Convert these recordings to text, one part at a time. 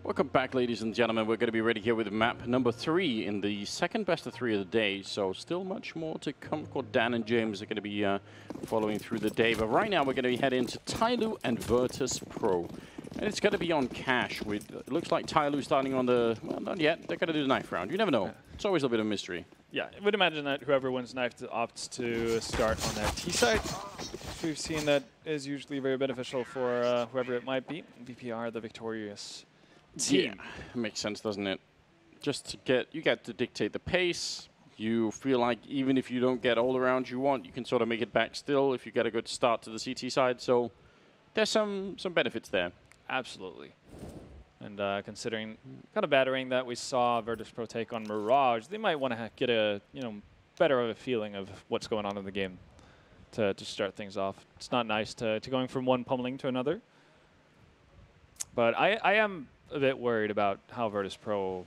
Welcome back, ladies and gentlemen. We're going to be ready here with map number 3 in the second best of 3 of the day. So still much more to come. Of course, Dan and James are going to be following through the day. But right now, we're going to be heading into Tyloo and Virtus.pro. And it's going to be on cash. With it looks like Tyloo starting on the... Well, not yet. They're going to do the knife round. You never know. It's always a bit of mystery. Yeah, I would imagine that whoever wins knife opts to start on their T side. We've seen that is usually very beneficial for whoever it might be. VPR, the victorious team. Yeah, makes sense, doesn't it? Just to get, you get to dictate the pace. You feel like even if you don't get all the rounds you want, you can sort of make it back still if you get a good start to the CT side. So there's some benefits there. Absolutely. And considering kind of battering that we saw Virtus.pro take on Mirage, they might want to get a better of a feeling of what's going on in the game to start things off. It's not nice to going from one pummeling to another. But I am a bit worried about how Virtus.pro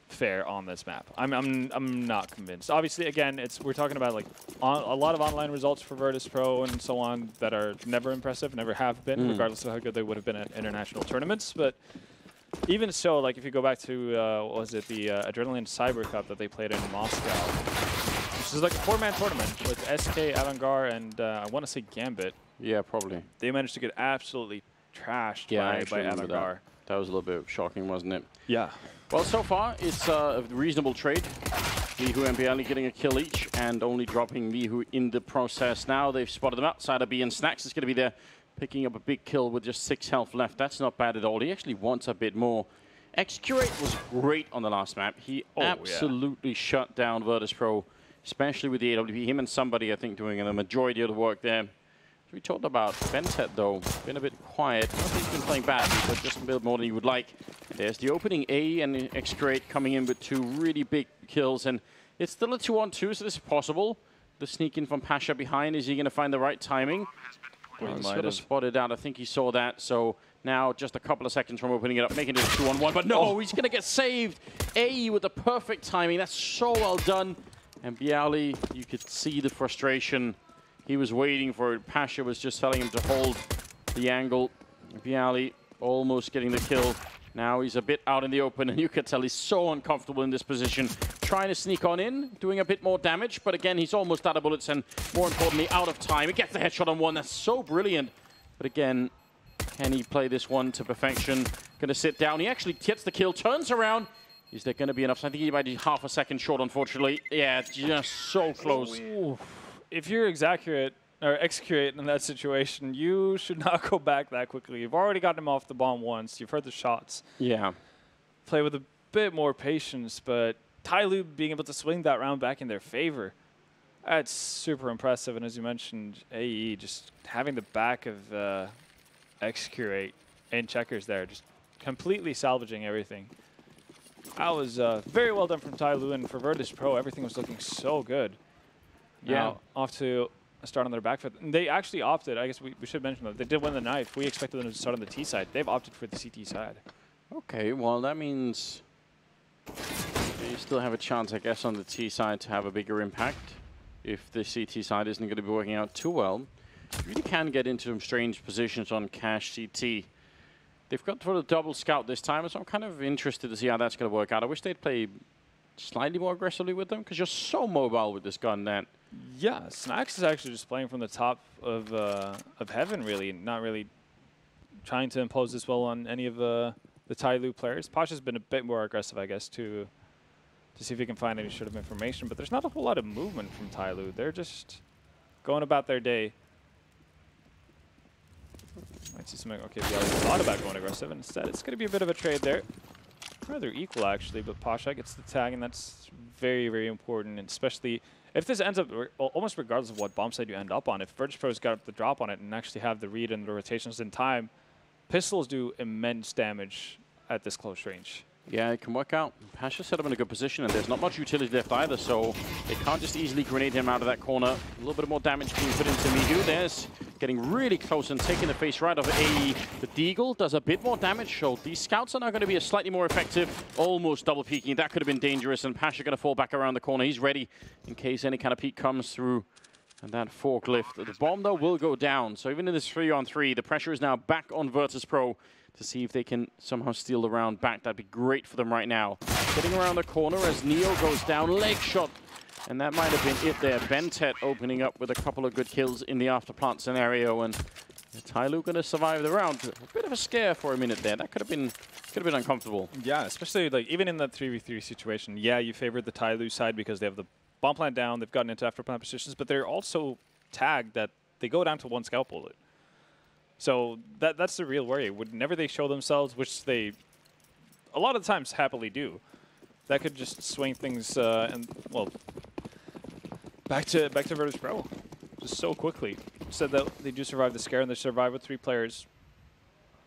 fare on this map. I'm not convinced. Obviously, again, we're talking about like a lot of online results for Virtus.pro and so on that are never impressive, never have been, regardless of how good they would have been at international tournaments. But even so, like if you go back to what was it, the Adrenaline Cyber Cup that they played in Moscow, which is like a 4-man tournament with SK, Avantgarde, and I want to say Gambit. Yeah, probably. They managed to get absolutely trashed by Avantgarde. That was a little bit shocking, wasn't it? Yeah. Well, so far, it's a reasonable trade. Mihu and Bialy getting a kill each and only dropping Mihu in the process. Now they've spotted them outside of B, and Snacks is going to be there picking up a big kill with just 6 health left. That's not bad at all. He actually wants a bit more. Xcurate was great on the last map. He absolutely shut down Virtus.pro, especially with the AWP. Him and somebody, I think, doing the majority of the work there. We talked about Bentet, though. Been a bit quiet. I don't think he's been playing badly, but just a bit more than you would like. There's the opening A, and Xcurate coming in with 2 really big kills. And it's still a 2-on-2, so this is possible. The sneak in from Pasha behind. Is he going to find the right timing? Well, he sort of spotted out. I think he saw that. So now just a couple of seconds from opening it up, making it a 2-on-1. But no, he's going to get saved. A with the perfect timing. That's so well done. And Bialy, you could see the frustration. He was waiting for it. Pasha was just telling him to hold the angle. Bialy almost getting the kill. Now he's a bit out in the open, and you can tell he's so uncomfortable in this position. Trying to sneak on in, doing a bit more damage, but again, he's almost out of bullets and, more importantly, out of time. He gets the headshot on one. That's so brilliant. But again, can he play this one to perfection? Going to sit down. He actually gets the kill, turns around. Is there going to be enough? I think he might be half a second short, unfortunately. Yeah, just so close. Ooh. If you're Xcurate in that situation, you should not go back that quickly. You've already gotten him off the bomb once. You've heard the shots. Yeah. Play with a bit more patience, but Tyloo being able to swing that round back in their favor, that's super impressive. And as you mentioned, AE just having the back of Xcurate in checkers there, just completely salvaging everything. That was very well done from Tyloo, and for Virtus.pro, everything was looking so good. Now, off to a start on their back foot. And they actually opted, I guess we should mention that. They did win the knife. We expected them to start on the T side. They've opted for the CT side. Okay, well, that means you still have a chance, I guess, on the T side to have a bigger impact. If the CT side isn't going to be working out too well, you really can get into some strange positions on Cash CT. They've got for the double scout this time, so I'm kind of interested to see how that's going to work out. I wish they'd play slightly more aggressively with them, because you're so mobile with this gun that... Yeah, Snacks is actually just playing from the top of heaven, really, not really trying to impose this well on any of the Tyloo players. Pasha's been a bit more aggressive, I guess, to see if he can find any sort of information, but there's not a whole lot of movement from Tyloo. They're just going about their day. Might see something. Okay, we already thought about going aggressive, and instead it's going to be a bit of a trade there. Rather equal, actually, but Pasha gets the tag, and that's very, very important, and especially if this ends up, almost regardless of what bomb side you end up on, if Virtus.pro's got the drop on it and actually have the read and the rotations in time, pistols do immense damage at this close range. Yeah, it can work out. Pasha set him in a good position, and there's not much utility left either, so they can't just easily grenade him out of that corner. A little bit more damage being put into Mihu. There's getting really close and taking the face right off of AE. The Deagle does a bit more damage, so these scouts are now going to be a slightly more effective, almost double peeking. That could have been dangerous, and Pasha going to fall back around the corner. He's ready in case any kind of peek comes through And that forklift, the bomb though will go down. So even in this 3-on-3, the pressure is now back on Virtus.pro to see if they can somehow steal the round back. That'd be great for them right now. Getting around the corner as Neo goes down, leg shot. And that might have been it there. Bentet opening up with a couple of good kills in the afterplant scenario. And Tyloo going to survive the round. A bit of a scare for a minute there. That could have been uncomfortable. Yeah, especially like even in that 3v3 situation. Yeah, you favored the Tyloo side because they have the bomb plant down. They've gotten into afterplant positions, but they're also tagged that they go down to 1 scout bullet. So that's the real worry. Whenever they show themselves, which they a lot of times happily do, that could just swing things and well back to Virtus.pro just so quickly. Said that they do survive the scare and they survive with 3 players.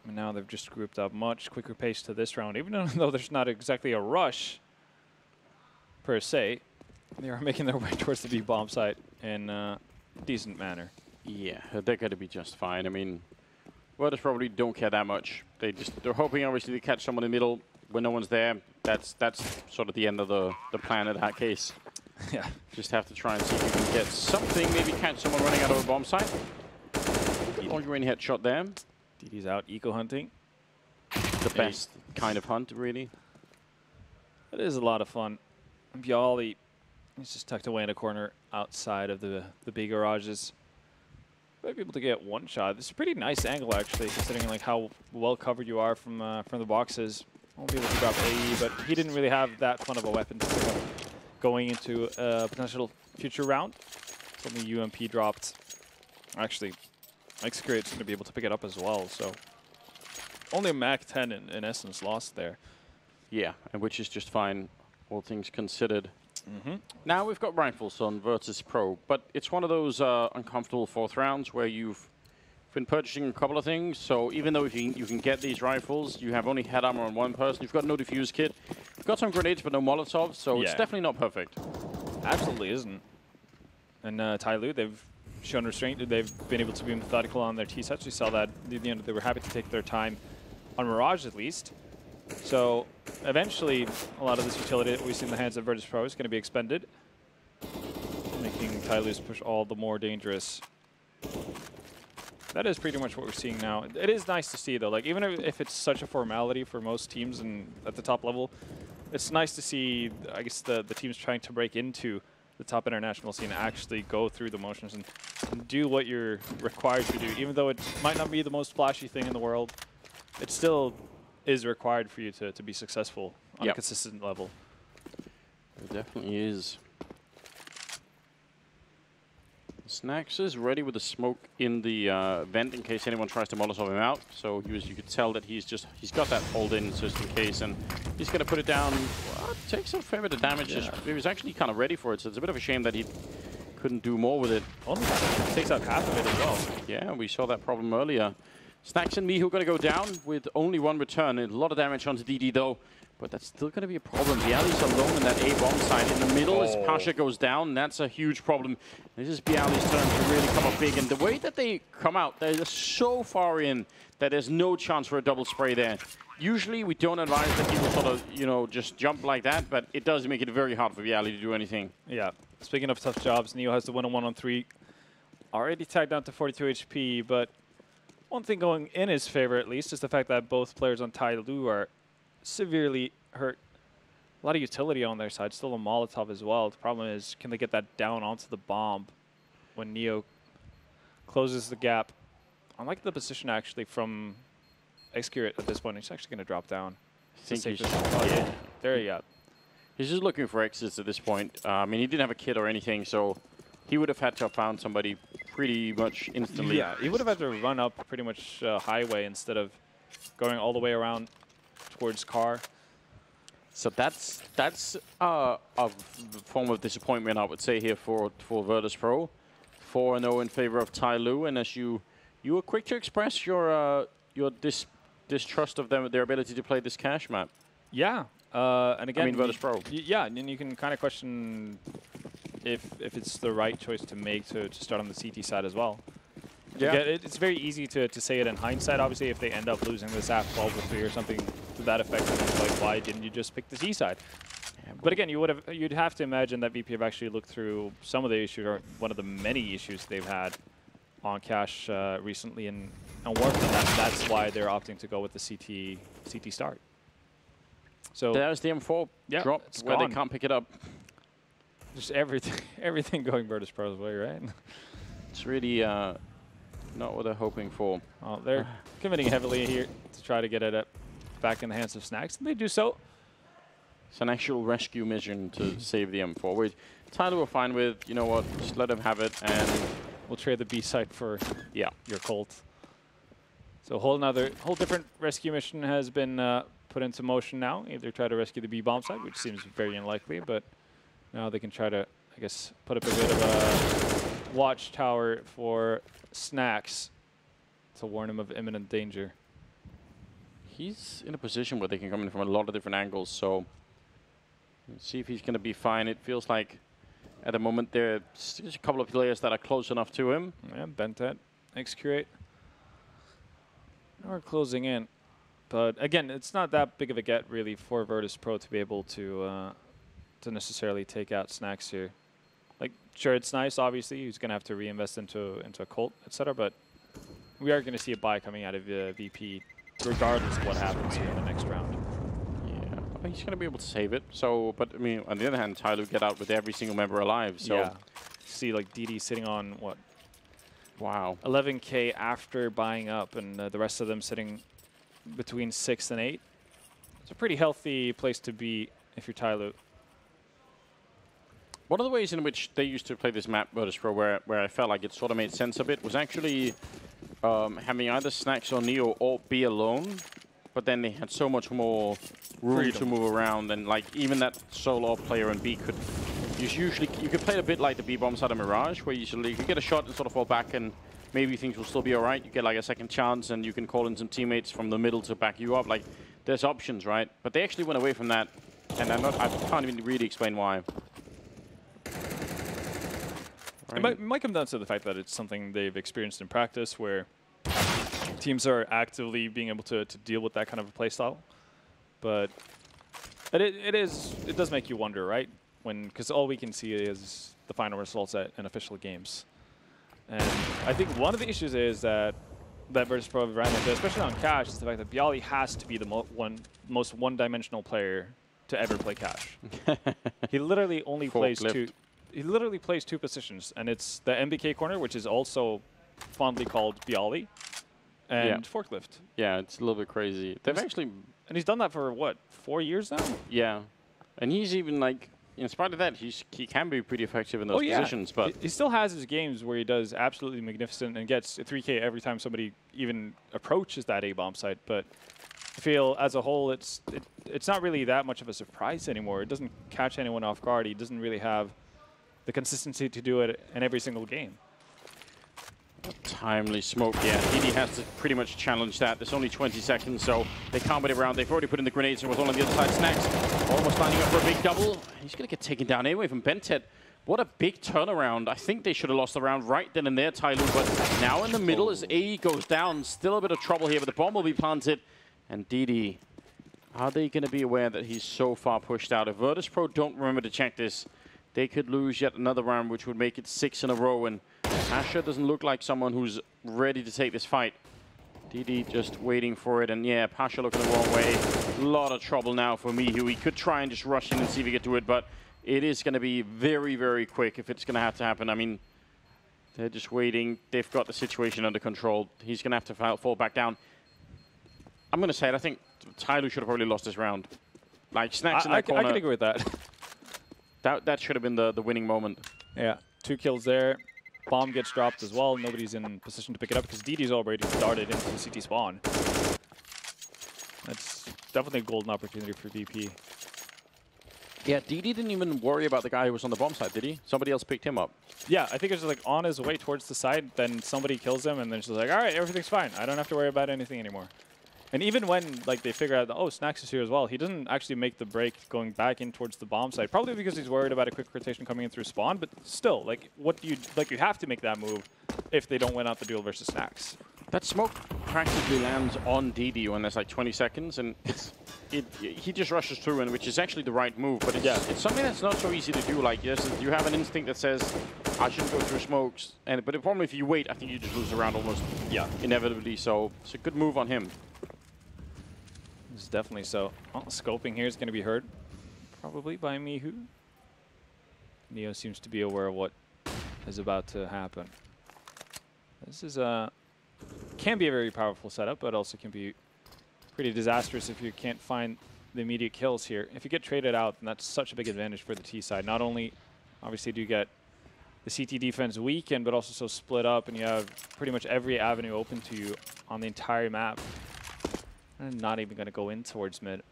And now they've just grouped up much quicker pace to this round, even though there's not exactly a rush per se. They are making their way towards the B bomb site in a decent manner. Yeah, they're going to be just fine. I mean, Virtus probably don't care that much. They're hoping obviously to catch someone in the middle when no one's there. That's sort of the end of the plan in that case. Yeah. Just have to try and see if you can get something. Maybe catch someone running out of a bomb site. Long range headshot there. DD's out eco hunting. The best kind of hunt, really. It is a lot of fun. Bialy, he's just tucked away in a corner outside of the B garages. Might be able to get 1 shot. This is a pretty nice angle, actually, considering like how well covered you are from the boxes. Won't be able to drop AE, but he didn't really have that fun of a weapon to pick up going into a potential future round. It's only UMP dropped. Actually, X-Create's going to be able to pick it up as well, so only a Mach 10 in essence lost there. Yeah, and which is just fine, all things considered. Now we've got rifles on Virtus.pro, but it's one of those uncomfortable 4th rounds where you've been purchasing a couple of things. So even though you can get these rifles, you have only head armor on 1 person. You've got no defuse kit. You've got some grenades, but no Molotovs, so it's definitely not perfect. Absolutely isn't. And Tyloo, they've shown restraint. They've been able to be methodical on their T-sets. We saw that they were happy to take their time on Mirage at least. So eventually, a lot of this utility that we see in the hands of Virtus.pro is going to be expended, making Tyloo's push all the more dangerous. That is pretty much what we're seeing now. It is nice to see, though. Like, even if it's such a formality for most teams and at the top level, it's nice to see, I guess, the teams trying to break into the top international scene actually go through the motions and do what you're required to do. Even though it might not be the most flashy thing in the world, it still is required for you to be successful on a consistent level. It definitely is. Snacks is ready with the smoke in the vent in case anyone tries to Molotov him out. So you could tell that he's got that hold in just in case, and he's going to put it down. Well, takes a fair bit of damage. He was actually kind of ready for it, so it's a bit of a shame that he couldn't do more with it. Only takes out half of it as well. Yeah, we saw that problem earlier. Snacks and Mihu going to go down with only 1 return. A lot of damage onto DD though, but that's still going to be a problem. Bialy's alone in that A bomb side in the middle as Pasha goes down. That's a huge problem. This is Bialy's turn to really come up big, and the way that they come out, they're so far in that there's no chance for a double spray there. Usually we don't advise that people sort of, just jump like that, but it does make it very hard for Bialy to do anything. Yeah. Speaking of tough jobs, Neo has the 1-on-1 on 3. Already tagged down to 42 HP, but one thing going in his favor, at least, is the fact that both players on Tyloo are severely hurt. A lot of utility on their side. Still a Molotov as well. The problem is, can they get that down onto the bomb when Neo closes the gap? I like the position, actually, from X-Curate at this point. He's actually going to drop down. There you go. He's just looking for exits at this point. I mean, he didn't have a kit or anything, so he would have had to have found somebody pretty much instantly. Yeah, he would have had to run up pretty much highway instead of going all the way around towards car. So that's a form of disappointment, I would say, here for Virtus.pro. 4-0 in favor of Tyloo, and as you were quick to express your distrust of them, their ability to play this cash map. Yeah, and again, I mean Virtus.pro. Yeah, and you can kind of question if it's the right choice to make to start on the CT side as well. Yeah, it's very easy to say it in hindsight. Obviously, if they end up losing this half 12-3 or something to that effect, then it's like, why didn't you just pick the C side? But again, you'd have to imagine that VP have actually looked through some of the issues, or one of the many issues they've had on cache recently, and worked on that. That's why they're opting to go with the CT start. So there's the M4 drop where they can't pick it up. Just everything going Virtus.pro's way, right? It's really not what they're hoping for. Oh, they're committing heavily here to try to get it back in the hands of Snacks, and they do so. It's an actual rescue mission to save the M4, which Tyloo will fine with. You know what? Just let him have it, and we'll trade the B site for your Colt. So whole different rescue mission has been put into motion now. Either try to rescue the B bomb site, which seems very unlikely, but now they can try to, I guess, put up a bit of a watchtower for Snacks to warn him of imminent danger. He's in a position where they can come in from a lot of different angles, so let's see if he's going to be fine. It feels like at the moment there's a couple of players that are close enough to him. Yeah, Bentet, XQ8. Now we're closing in. But again, it's not that big of a get really for Virtus.pro to be able to necessarily take out Snacks here. Like, sure, it's nice, obviously. He's going to have to reinvest into a Colt, etc. But we are going to see a buy coming out of VP regardless of what happens here in the next round. Yeah, well, he's going to be able to save it. So, but I mean, on the other hand, Tyloo get out with every single member alive. So yeah. See, like DD sitting on what? Wow. 11K after buying up, and the rest of them sitting between 6 and 8. It's a pretty healthy place to be if you're Tyloo. One of the ways in which they used to play this map, Virtus.pro, where I felt like it sort of made sense of it, was actually having either Snacks or Neo or be alone, but then they had so much more room to move around, and like even that solo player in B could you could play it a bit like the B bomb side of Mirage, where you could get a shot and sort of fall back, and maybe things will still be all right. You get like a second chance, and you can call in some teammates from the middle to back you up. Like there's options, right? But they actually went away from that, and I can't even really explain why. It might come down to the fact that it's something they've experienced in practice, where teams are actively being able to deal with that kind of a play style. But it does make you wonder, right? Because all we can see is the final results in official games. And I think one of the issues is that Virtus.pro ran into, especially on Cash, is the fact that byali has to be the most one-dimensional player to ever play Cash. He literally only plays two. He literally plays two positions, and it's the MBK corner, which is also fondly called byali, and forklift. Yeah, it's a little bit crazy. They've actually, and he's done that for what, 4 years now? Yeah, and he's even like, in spite of that, he can be pretty effective in those positions. But he still has his games where he does absolutely magnificent and gets a 3K every time somebody even approaches that A-bomb site. But I feel as a whole, it's not really that much of a surprise anymore. It doesn't catch anyone off guard. He doesn't really have the consistency to do it in every single game. Timely smoke, yeah. DD has to pretty much challenge that. There's only 20 seconds, so they can't wait around. They've already put in the grenades, and with one on the other side, Snacks almost lining up for a big double. He's going to get taken down anyway from Bentet. What a big turnaround. I think they should have lost the round right then and there, Tyloo, but now in the middle as AE goes down. Still a bit of trouble here, but the bomb will be planted. And DD, are they going to be aware that he's so far pushed out? If Virtus.pro don't remember to check this, they could lose yet another round, which would make it 6 in a row. And Asher doesn't look like someone who's ready to take this fight. DD just waiting for it. And yeah, Pasha looking the wrong way. A lot of trouble now for Mihu. He could try and just rush in and see if he could do it, but it is going to be very, very quick if it's going to have to happen. I mean, they're just waiting. They've got the situation under control. He's going to have to fall back down. I'm going to say it. I think Tyloo should have probably lost this round. Like, Snacks in that corner. I can agree with that. That should have been the winning moment. Yeah, 2 kills there. Bomb gets dropped as well. Nobody's in position to pick it up because DD's already started into the CT spawn. That's definitely a golden opportunity for VP. Yeah, DD didn't even worry about the guy who was on the bomb side, did he? Somebody else picked him up. Yeah, I think it's just like on his way towards the side, then somebody kills him, and then it's just like, all right, everything's fine. I don't have to worry about anything anymore. And even when like they figure out that, oh, Snacks is here as well, he doesn't actually make the break going back in towards the bomb side. Probably because he's worried about a quick rotation coming in through spawn, but still, like you have to make that move if they don't win out the duel versus Snacks. That smoke practically lands on DD when there's like 20 seconds, and he just rushes through, and which is actually the right move. But it's something that's not so easy to do. Like, yes, you have an instinct that says, I shouldn't go through smokes. But the problem, if you wait, I think you just lose the round almost inevitably. So it's a good move on him. It's definitely so. Oh, scoping here is going to be heard, probably by Mihu. Neo seems to be aware of what is about to happen. This is can be a very powerful setup, but also can be pretty disastrous if you can't find the immediate kills here. If you get traded out, then that's such a big advantage for the T side. Not only, obviously, do you get the CT defense weakened, but also so split up, and you have pretty much every avenue open to you on the entire map. And not even going to go in towards mid.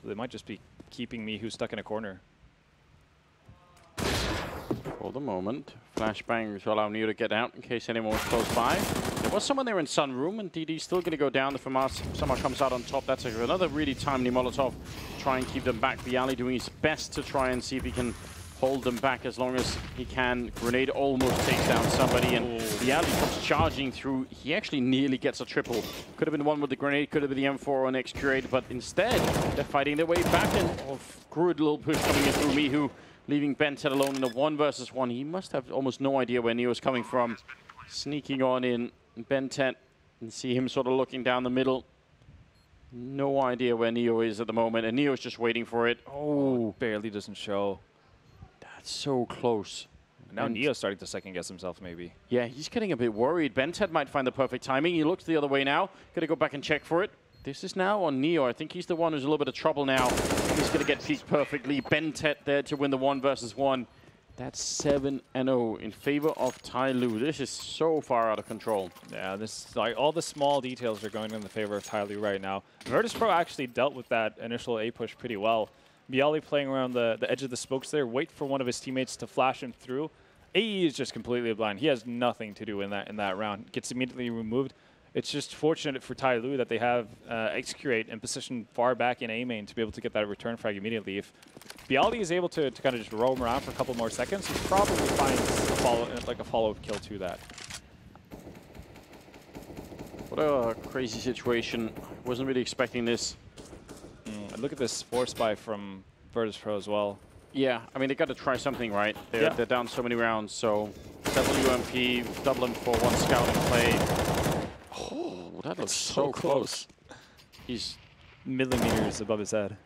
So they might just be keeping Mihu stuck in a corner. For the moment, flashbang to allow Neo to get out in case anyone was close by. There was someone there in Sunroom, and DD's still going to go down. If someone comes out on top, that's another really timely Molotov to try and keep them back. Bialy doing his best to try and see if he can hold them back as long as he can. Grenade almost takes down somebody, and Bialy comes charging through. He actually nearly gets a triple. Could have been the one with the grenade, could have been the M4 or an X-Curate, but instead, they're fighting their way back, and good little push coming in through Mihu, leaving Bentet alone in a 1 versus 1. He must have almost no idea where Neo's coming from. Sneaking on in, Bentet, and see him sort of looking down the middle. No idea where Neo is at the moment, and Neo's just waiting for it. Oh, barely doesn't show. That's so close. Now Neo's starting to second guess himself, maybe. Yeah, he's getting a bit worried. Bentet might find the perfect timing. He looks the other way now. Got to go back and check for it. This is now on Neo. I think he's the one who's a little bit of trouble now. He's going to get peeked perfectly. Bentet there to win the 1 versus 1. That's 7-0 in favor of Tyloo. This is so far out of control. Yeah, this like all the small details are going in the favor of Tyloo right now. Virtus.pro actually dealt with that initial A push pretty well. Bialy playing around the edge of the smokes there, wait for one of his teammates to flash him through. AE is just completely blind. He has nothing to do in that round. Gets immediately removed. It's just fortunate for Tyloo that they have X-Curate and positioned far back in A main to be able to get that return frag immediately. If Bialy is able to kind of just roam around for a couple more seconds, he probably finds a follow-up kill to that. What a crazy situation. Wasn't really expecting this. Look at this force buy from Virtus.pro as well. Yeah, I mean, they got to try something, right? They're down so many rounds, so WMP, double him for 1 scouting play. Oh, that looks so close. He's millimeters above his head.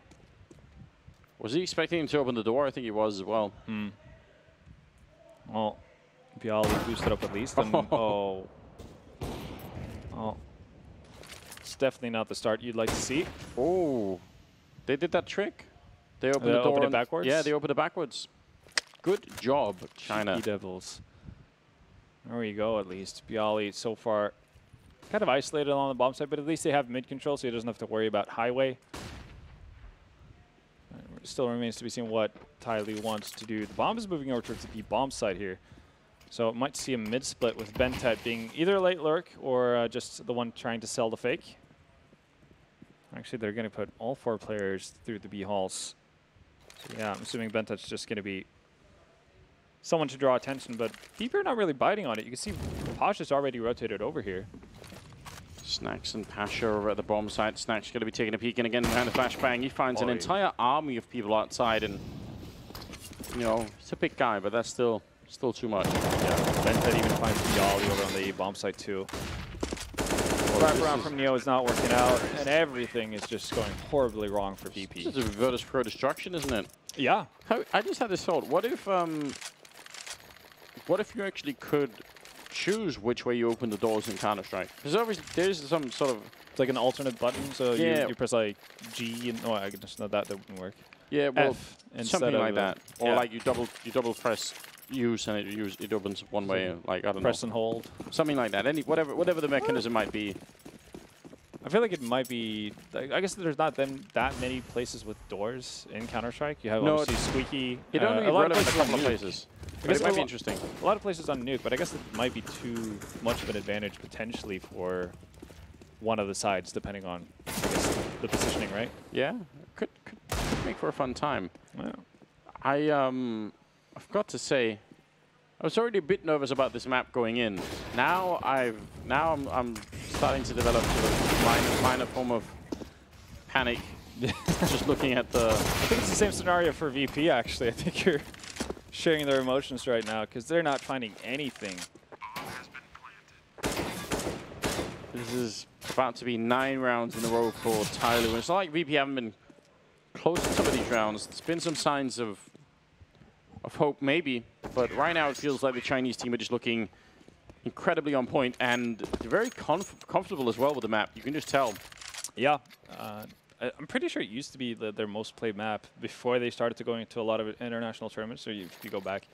Was he expecting him to open the door? I think he was as well. Well, Bialy boosted up at least. And oh. It's definitely not the start you'd like to see. Oh. They did that trick. They opened the door. Opened it backwards? Yeah, they opened it backwards. Good job, China. Cheeky Devils. There we go, at least. Bialy so far kind of isolated on the bomb side, but at least they have mid control, so he doesn't have to worry about highway. It still remains to be seen what Tyloo wants to do. The bomb is moving over towards the B bomb side here. So it might see a mid split with Bentet being either a late lurk or just the one trying to sell the fake. Actually, they're going to put all 4 players through the B halls. So yeah, I'm assuming Bentet's just going to be someone to draw attention, but Deeper not really biting on it. You can see Pasha's already rotated over here. Snacks and Pasha over at the bomb site. Snacks going to be taking a peek, and again behind the flashbang, he finds an entire army of people outside, and you know, he's a big guy, but that's still too much. Yeah, Bentet even finds Bialy over on the bomb site too. Wraparound from Neo is not working out, and everything is just going horribly wrong for VP. This is a Virtus.pro destruction, isn't it? Yeah. I just had this thought. What if you actually could choose which way you open the doors in Counter-Strike? Because obviously there's some sort of... It's like an alternate button, so you press like G, and I guess not that wouldn't work. Yeah, well, F something like that. Or like you double press use and it opens one way, like, I don't know. Press and hold. Something like that. Whatever the mechanism might be. I feel like it might be... I guess there's not that many places with doors in Counter-Strike. You have obviously Squeaky. It only a lot relevant of a couple of places. I guess it might be interesting. A lot of places on Nuke, but I guess it might be too much of an advantage potentially for one of the sides, depending on, I guess, the positioning, right? Yeah, could make for a fun time. Yeah. I've got to say, I was already a bit nervous about this map going in. Now I'm starting to develop sort of minor form of panic Just looking at the... I think it's the same scenario for VP, actually. I think you're sharing their emotions right now, because they're not finding anything. This is about to be 9 rounds in a row for Tyloo. It's not like VP haven't been close to some of these rounds. There's been some signs of hope, maybe. But right now, it feels like the Chinese team are just looking incredibly on point. And they're very comfortable as well with the map. You can just tell. Yeah. I'm pretty sure it used to be their most played map before they started to go into a lot of international tournaments. So if you go back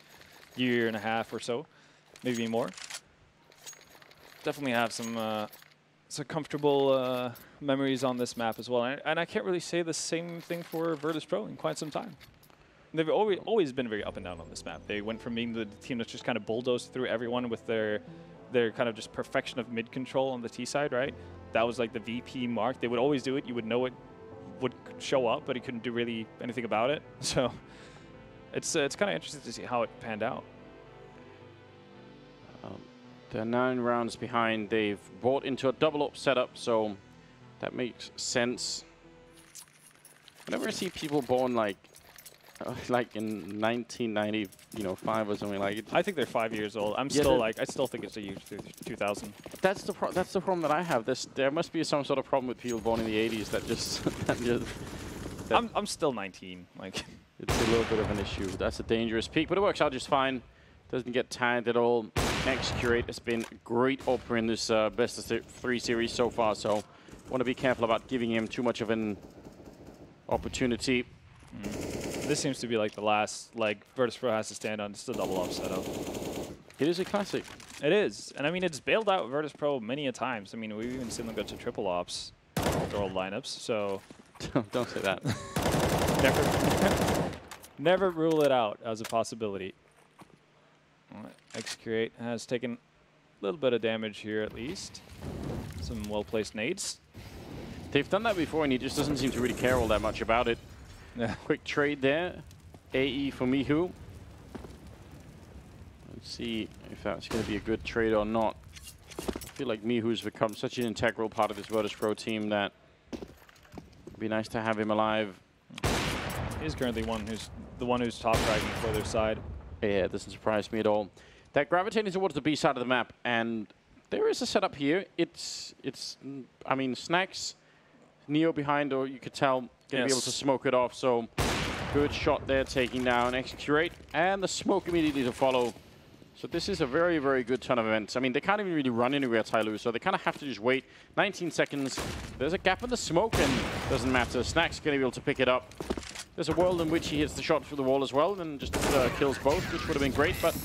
a year and a half or so, maybe more. Definitely have some comfortable memories on this map as well. And I can't really say the same thing for Virtus.pro in quite some time. They've always been very up and down on this map. They went from being the team that's just kind of bulldozed through everyone with their kind of just perfection of mid control on the T side, right? That was like the VP mark. They would always do it. You would know it would show up, but he couldn't do really anything about it. So it's kind of interesting to see how it panned out. They're 9 rounds behind. They've bought into a double-up setup, so that makes sense. Whenever I see people born like in 1995 or something like it. I think they're 5 years old. I still think it's a huge 2000. That's the problem that I have. There must be some sort of problem with people born in the 80s that just. I'm still 19. Like it's a little bit of an issue. That's a dangerous peak, but it works out just fine. Doesn't get tagged at all. X-Curate has been a great opera in this best of 3 series so far, so want to be careful about giving him too much of an opportunity. This seems to be like the last Virtus.pro has to stand on. It's a double-up setup. It is a classic. It is. And I mean, it's bailed out Virtus.pro many a times. I mean, we've even seen them go to triple ops with their old lineups, so... Don't say that. Never rule it out as a possibility. X-Curate has taken a little bit of damage here at least. Some well-placed nades. They've done that before, and he just doesn't seem to really care all that much about it. Yeah. Quick trade there. AE for miHu. Let's see if that's going to be a good trade or not. I feel like miHu's become such an integral part of this Virtus.pro team that it'd be nice to have him alive. He's currently the one who's top fragging for their side. Yeah, it doesn't surprise me at all. They're gravitating towards the B side of the map, and there is a setup here. I mean, Snacks, Neo behind, or you could tell, going to be able to smoke it off. So good shot there, taking down X-Curate, and the smoke immediately to follow. So this is a very, very good ton of events. I mean, they can't even really run anywhere, Tyloo, so they kind of have to just wait. 19 seconds. There's a gap in the smoke, and doesn't matter. Snacks going to be able to pick it up. There's a world in which he hits the shot through the wall as well, and just kills both, which would have been great, but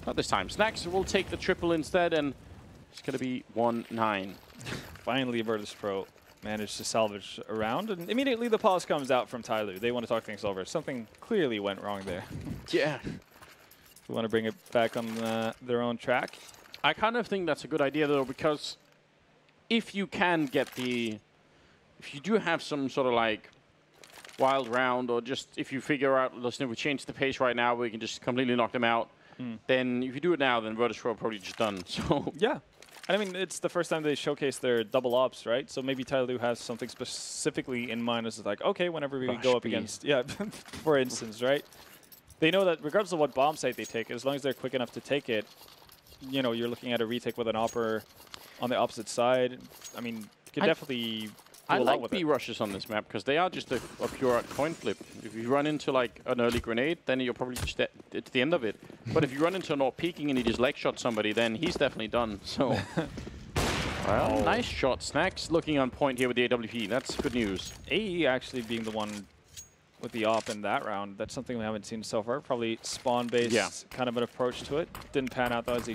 not this time. Snacks will take the triple instead, and it's going to be 1-9. Finally, Virtus.pro managed to salvage a round, and immediately the pause comes out from Tyloo. They want to talk things over. Something clearly went wrong there. Yeah. We want to bring it back on their own track. I kind of think that's a good idea, though, because if you can get if you do have some sort of like wild round, or just if you figure out, listen, if we change the pace right now, we can just completely knock them out, then if you do it now, then Virtus.pro are probably just done. So yeah. And I mean, it's the first time they showcase their double ops, right? So maybe Tyloo has something specifically in mind. It's like, okay, whenever we go up against, for instance, right? They know that regardless of what bomb site they take, as long as they're quick enough to take it, you know, you're looking at a retake with an opper on the opposite side. I mean, you can definitely do a lot with it. I like B rushes on this map because they are just a pure coin flip. If you run into like an early grenade, then you're probably just at the end of it. But if you run into an AWP peeking and he just leg shot somebody, then he's definitely done. So, well, nice shot. Snacks looking on point here with the AWP. That's good news. AE actually being the one with the AWP in that round. That's something we haven't seen so far. Probably spawn-based kind of an approach to it. Didn't pan out though as he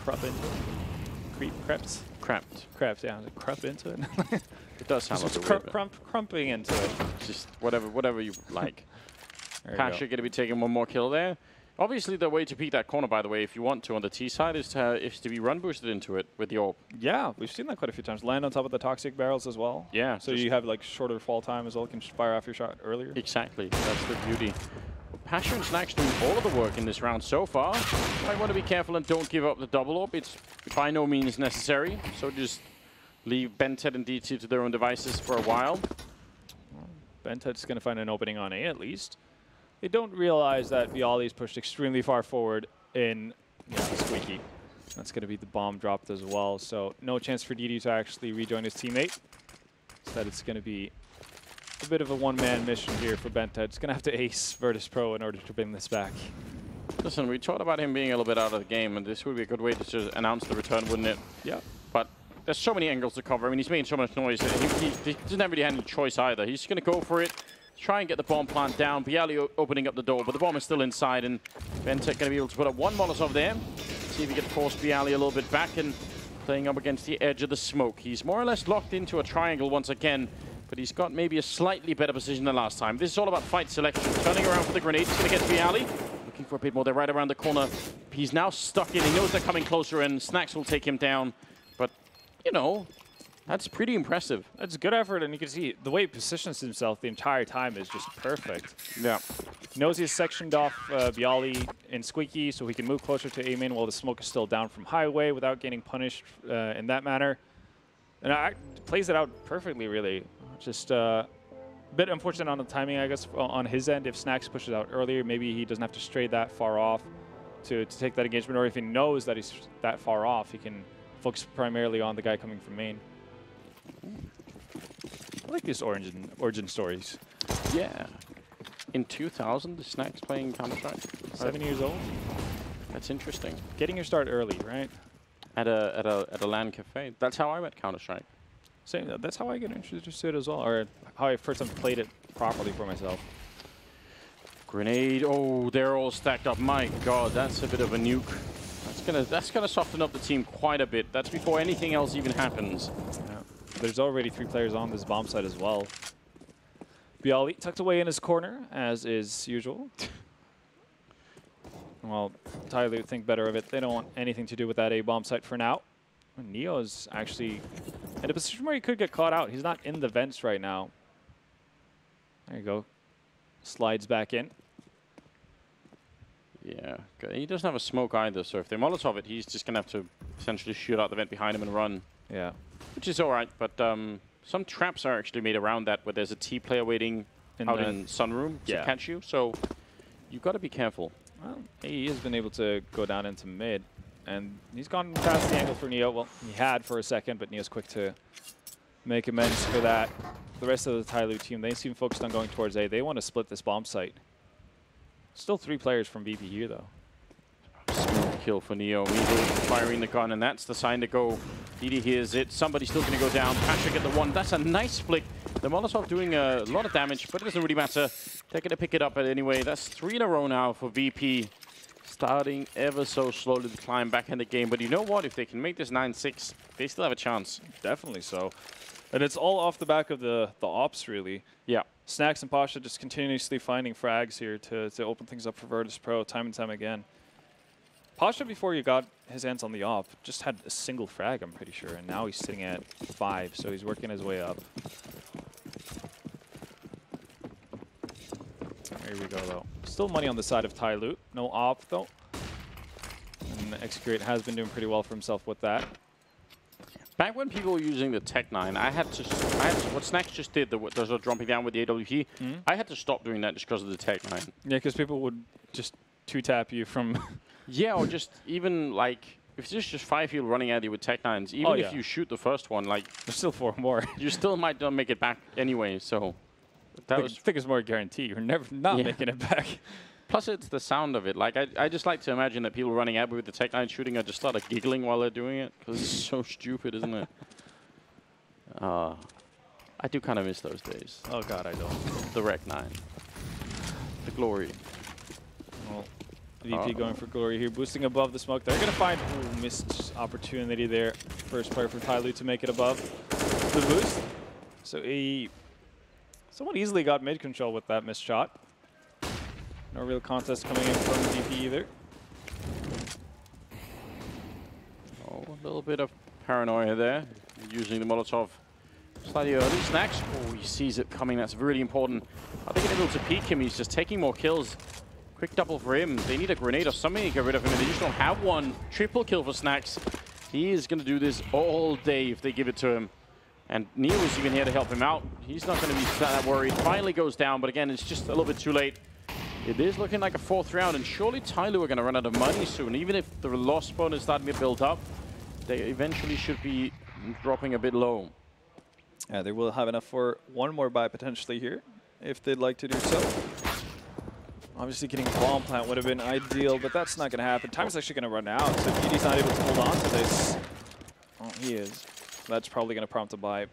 crept into it. Crept, yeah. Crept into it. It does sound like a crumping into it. Just whatever you like. Pasha going to be taking one more kill there. Obviously, the way to peek that corner, by the way, if you want to, on the T side, is to be run boosted into it with the AWP. Yeah, we've seen that quite a few times. Land on top of the toxic barrels as well. Yeah. So you have like shorter fall time as well. You can fire off your shot earlier. Exactly. That's the beauty. Pasha and Snacks doing all of the work in this round so far. I want to be careful and don't give up the double AWP. It's by no means necessary. So just leave Bented and DT to their own devices for a while. Bentet's going to find an opening on A at least. They don't realize that Viali's pushed extremely far forward in Squeaky. That's going to be the bomb dropped as well. So no chance for DD to actually rejoin his teammate. Instead, it's going to be a bit of a one-man mission here for Bentet. It's going to have to ace Virtus.pro in order to bring this back. Listen, we talked about him being a little bit out of the game, and this would be a good way to just announce the return, wouldn't it? Yeah. But there's so many angles to cover. I mean, he's making so much noise. He doesn't have really have any choice either. He's going to go for it, try and get the bomb plant down. Viali opening up the door, but the bomb is still inside, and Bentet going to be able to put up one Molotov there. See if he can force Viali a little bit back and playing up against the edge of the smoke. He's more or less locked into a triangle once again, but he's got maybe a slightly better position than last time. This is all about fight selection. Turning around for the grenade. He's going to get Viali. Looking for a bit more. They're right around the corner. He's now stuck in. He knows they're coming closer, and Snacks will take him down. But, you know, that's pretty impressive. That's good effort, and you can see the way he positions himself the entire time is just perfect. Yeah. He knows he's sectioned off Viali and Squeaky, so he can move closer to A-main while the smoke is still down from highway without getting punished in that manner. And plays it out perfectly, really. Just a bit unfortunate on the timing, I guess, on his end. If Snacks pushes out earlier, maybe he doesn't have to stray that far off to take that engagement, or if he knows that he's that far off, he can focus primarily on the guy coming from main. I like these origin stories. Yeah. In 2000, the Snacks playing Counter-Strike. 7 years old. That's interesting. Getting your start early, right? At a LAN cafe. That's how I met Counter-Strike. Same. That's how I get introduced to it as well, or how I first time played it properly for myself. Grenade. Oh, they're all stacked up. My God, that's a bit of a nuke. That's gonna soften up the team quite a bit. That's before anything else even happens. Yeah. There's already 3 players on this bomb site as well. Viali tucked away in his corner, as is usual. Well, Tyloo think better of it. They don't want anything to do with that A bomb site for now. Neo's actually in a position where he could get caught out. He's not in the vents right now. There you go. Slides back in. Yeah, he doesn't have a smoke either, so if they Molotov it, he's just going to have to essentially shoot out the vent behind him and run. Yeah. Which is all right, but some traps are actually made around that, where there's a T player waiting out in Sunroom to catch you, so you've got to be careful. Well, he has been able to go down into mid, and he's gone past the angle for Neo. Well, he had for a second, but Neo's quick to make amends for that. The rest of the Tyloo team, they seem focused on going towards A. They want to split this bomb site. Still 3 players from BP here, though. Smooth kill for Neo. Meagle firing the gun, and that's the sign to go. DD hears it. Somebody's still going to go down. Patrick at the 1. That's a nice flick. The Molotov doing a lot of damage, but it doesn't really matter. They're going to pick it up anyway. That's 3 in a row now for VP. Starting ever so slowly to climb back in the game. But you know what? If they can make this 9-6, they still have a chance. Definitely so. And it's all off the back of the ops, really. Yeah. Snacks and Pasha just continuously finding frags here to open things up for Virtus.pro time and time again. Pasha, before you got his hands on the op, just had a single frag, I'm pretty sure, and now he's sitting at 5, so he's working his way up. Here we go, though. Still money on the side of Tyloo. No op, though. And Execrate has been doing pretty well for himself with that. Back when people were using the Tech 9, I had to what Snacks just did, those are dropping down with the AWP, I had to stop doing that just because of the Tech 9. Yeah, because people would just 2-tap you from... Yeah, or just even like, if there's just 5 people running at you with Tech 9s, even if you shoot the first one, like... There's still 4 more. You still might not make it back anyway, so... That was... I think it's more a guarantee. You're never not making it back. Plus, it's the sound of it. Like, I just like to imagine that people running at me with the Tech 9 shooting are just started giggling while they're doing it, because it's so stupid, isn't it? I do kind of miss those days. Oh, God, I don't. The Rec 9. The glory. Well, VP going for glory here, boosting above the smoke. They're going to find missed opportunity there. First player from Tyloo to make it above the boost. So he somewhat easily got mid control with that missed shot. No real contest coming in from VP either. Oh, a little bit of paranoia there. Using the Molotov slightly early. Snacks. Oh, he sees it coming. That's really important. I think able to peek him. He's just taking more kills. Quick double for him. They need a grenade or something to get rid of him, and they just don't have one. Triple kill for Snacks. He is going to do this all day if they give it to him. And Neo is even here to help him out. He's not going to be that worried. Finally goes down, but again, it's just a little bit too late. It is looking like a 4th round, and surely Tyloo are going to run out of money soon. Even if the loss bonus is starting to build up, they eventually should be dropping a bit low. Yeah, they will have enough for one more buy potentially here, if they'd like to do so. Obviously, getting bomb plant would have been ideal, but that's not going to happen. Time is actually going to run out, so if ED's not able to hold on to this, oh, he is. That's probably going to prompt a buy.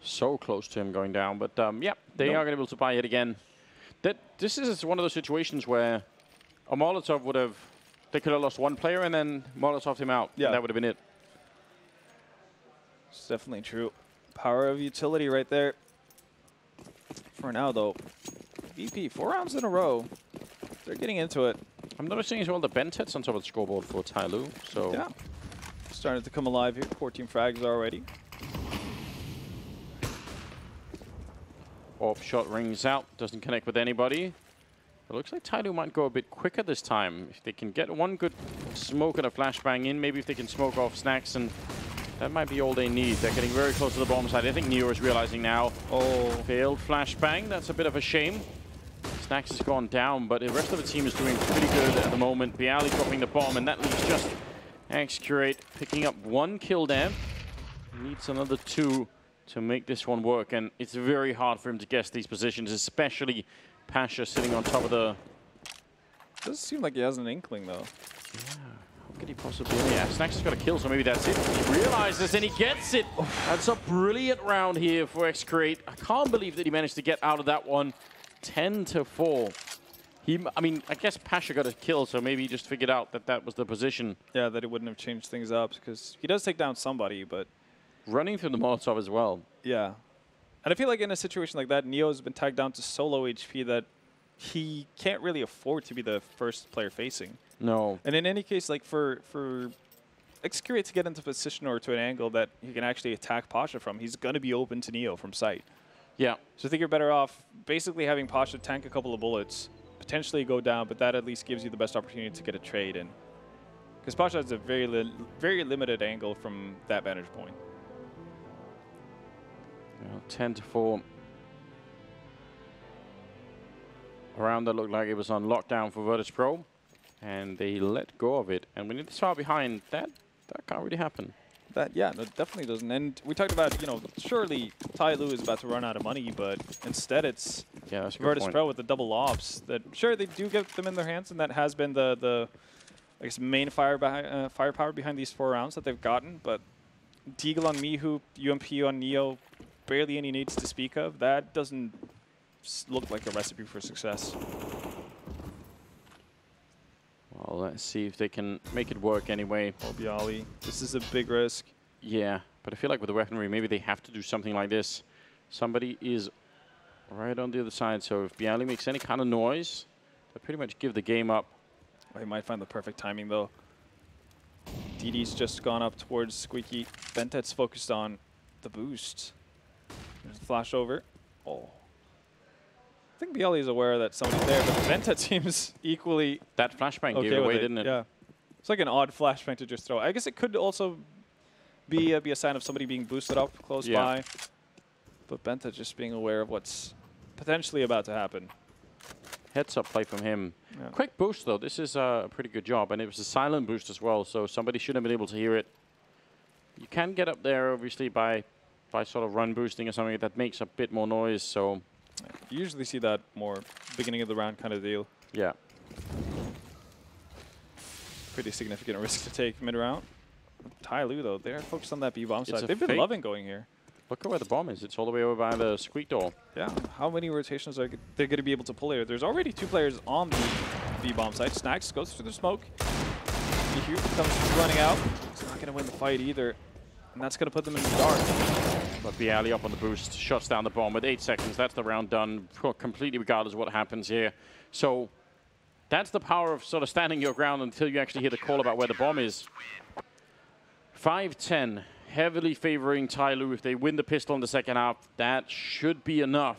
So close to him going down, but yeah, they are going to be able to buy it again. This is one of those situations where a Molotov would have, they could have lost one player and then Molotoved him out. Yeah, and that would have been it. It's definitely true. Power of utility right there. For now, though, VP, 4 rounds in a row. They're getting into it. I'm noticing as well the bent hits on top of the scoreboard for Tyloo. So yeah, starting to come alive here. 14 frags already. Off shot rings out, doesn't connect with anybody. It looks like Tyloo might go a bit quicker this time. If they can get one good smoke and a flashbang in, maybe if they can smoke off Snacks, and that might be all they need. They're getting very close to the bomb side. I think Neo is realizing now. Oh, failed flashbang. That's a bit of a shame. Snacks has gone down, but the rest of the team is doing pretty good at the moment. Bialy dropping the bomb, and that leaves just X-Curate picking up 1 kill there. Needs another 2 to make this one work, and it's very hard for him to guess these positions, especially Pasha sitting on top of the... Doesn't seem like he has an inkling, though. Yeah, how could he possibly... Yeah, Snacks has got a kill, so maybe that's it. He realizes, and he gets it! That's a brilliant round here for X-Curate. I can't believe that he managed to get out of that one. 10-4. I mean, I guess Pasha got a kill, so maybe he just figured out that that was the position. Yeah, that it wouldn't have changed things up, because he does take down somebody, but... Running through the Molotov as well. Yeah. And I feel like in a situation like that, Neo has been tagged down to so low HP that he can't really afford to be the first player facing. No. And in any case, like for X-Curate to get into position or to an angle that he can actually attack Pasha from, he's going to be open to Neo from sight. Yeah. So I think you're better off basically having Pasha tank a couple of bullets, potentially go down, but that at least gives you the best opportunity to get a trade in. Because Pasha has a very limited angle from that vantage point. 10-4. A round that looked like it was on lockdown for Virtus.pro, and they let go of it. And when it's far behind, that can't really happen. Yeah, no, definitely doesn't. And we talked about, you know, surely Tyloo is about to run out of money, but instead it's Virtus.pro with the double ops. That sure they do get them in their hands, and that has been the I guess main firepower behind these 4 rounds that they've gotten. But Deagle on Mihu, UMP on Neo, barely any needs to speak of. That doesn't look like a recipe for success. Well, let's see if they can make it work anyway. Oh, Bialy, this is a big risk. Yeah, but I feel like with the weaponry, maybe they have to do something like this. Somebody is right on the other side, so if Bialy makes any kind of noise, they pretty much give the game up. Oh, he might find the perfect timing, though. DD's just gone up towards Squeaky. Bentet's focused on the boost. There's a flash over. Oh. I think Bialy is aware that somebody's there, but Bentet seems equally that flashbang gave it away, didn't it? Yeah. It's like an odd flashbang to just throw. I guess it could also be a sign of somebody being boosted up close by. But Bentet just being aware of what's potentially about to happen. Heads up play from him. Yeah. Quick boost, though. This is a pretty good job. And it was a silent boost as well, so somebody should have been able to hear it. You can get up there, obviously, by sort of run boosting or something that makes a bit more noise, so... You usually see that more beginning of the round kind of deal. Yeah. Pretty significant risk to take mid-round. Tyloo, though, they're focused on that B-bomb side. They've been fake. loving going here. Look at where the bomb is. It's all the way over by the squeak door. Yeah. How many rotations are they going to be able to pull here? There's already 2 players on the B-bomb side. Snacks goes through the smoke. Mihu comes running out. He's not going to win the fight either. And that's going to put them in the dark. But Bialy up on the boost, shuts down the bomb with 8 seconds. That's the round done, completely regardless of what happens here. So that's the power of sort of standing your ground until you actually hear the call about where the bomb is. 5-10, heavily favoring Tyloo. If they win the pistol in the second half, that should be enough.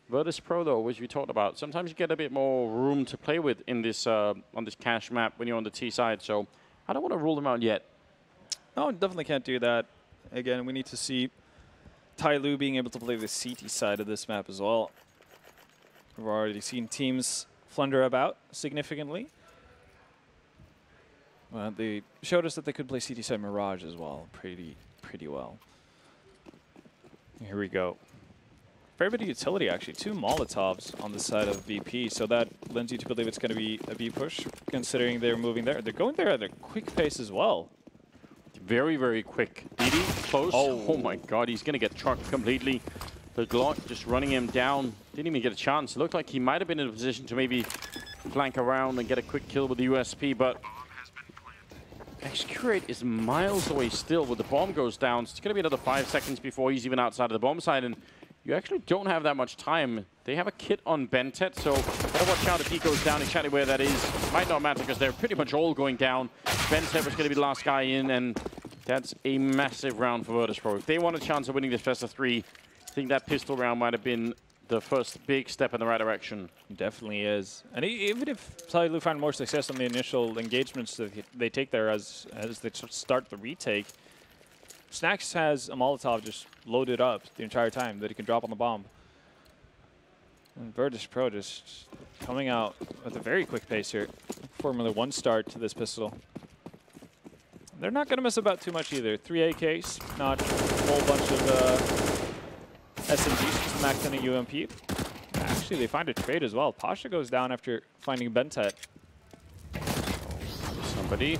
Virtus.pro, though, which we talked about, sometimes you get a bit more room to play with in this on this cache map when you're on the T side. So I don't want to rule them out yet. No, definitely can't do that. Again, we need to see Tyloo being able to play the CT side of this map as well. We've already seen teams flunder about significantly. They showed us that they could play CT side Mirage as well, pretty well. Here we go. Fair bit of utility, actually. 2 Molotovs on the side of VP, so that lends you to believe it's going to be a B push, considering they're moving there. They're going there at a quick pace as well. Very, very quick. Didi, close. Oh my god, he's going to get trucked completely. The Glock just running him down. Didn't even get a chance. Looked like he might have been in a position to maybe flank around and get a quick kill with the USP, but Execurate is miles away still. When the bomb goes down, it's going to be another 5 seconds before he's even outside of the bomb side, and you actually don't have that much time. They have a kit on Bentet, so gotta watch out if he goes down exactly where that is. Might not matter because they're pretty much all going down. Bentet was going to be the last guy in, and that's a massive round for Virtus.pro. If they want a chance of winning this best of 3, I think that pistol round might have been the first big step in the right direction. Definitely is. And even if Tyloo find more success on the initial engagements that they take there as they start the retake, Snax has a Molotov just loaded up the entire time that he can drop on the bomb. And Virtus.pro just coming out at a very quick pace here. Formula 1 start to this pistol. They're not going to mess about too much either. 3 AKs, not a whole bunch of SMGs, just Mac 10 and UMP. Actually, they find a trade as well. Pasha goes down after finding Bentet. Somebody.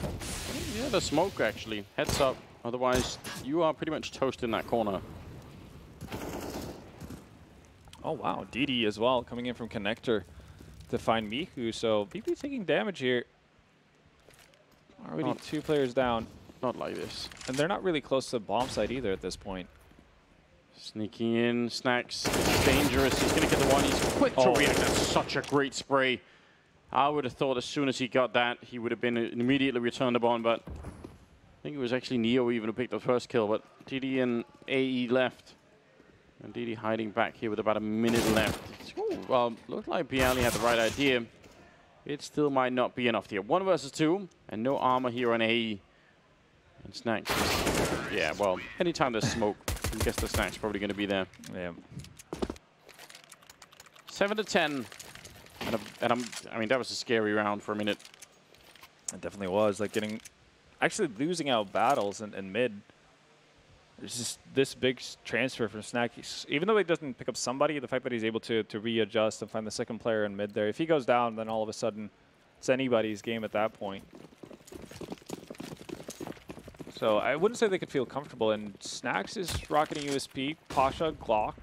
Yeah, the smoke actually. Heads up. Otherwise, you are pretty much toast in that corner. Oh, wow. Didi as well, coming in from Connector to find Miku. So, VP taking damage here. Already 2 players down. Not like this. And they're not really close to the bomb site either at this point. Sneaking in. Snax. It's dangerous. He's going to get the one. He's quick to react. That's such a great spray. I would have thought as soon as he got that, he would have been immediately returned the bomb, but I think it was actually Neo even who picked the first kill, but Didi and AE left. And Didi hiding back here with about a minute left. Well, looked like Bialy had the right idea. It still might not be enough here. 1 versus 2, and no armor here on AE. And Snax is, yeah, well, anytime there's smoke, I guess the Snack's probably going to be there. Yeah. 7 to 10. I mean, that was a scary round for a minute. It definitely was. Like actually losing out battles in mid. There's just this big transfer from Snack. Even though he doesn't pick up somebody, the fact that he's able to readjust and find the second player in mid there. If he goes down, then all of a sudden it's anybody's game at that point. So I wouldn't say they could feel comfortable. And Snax is rocketing USP, Pasha, Glock.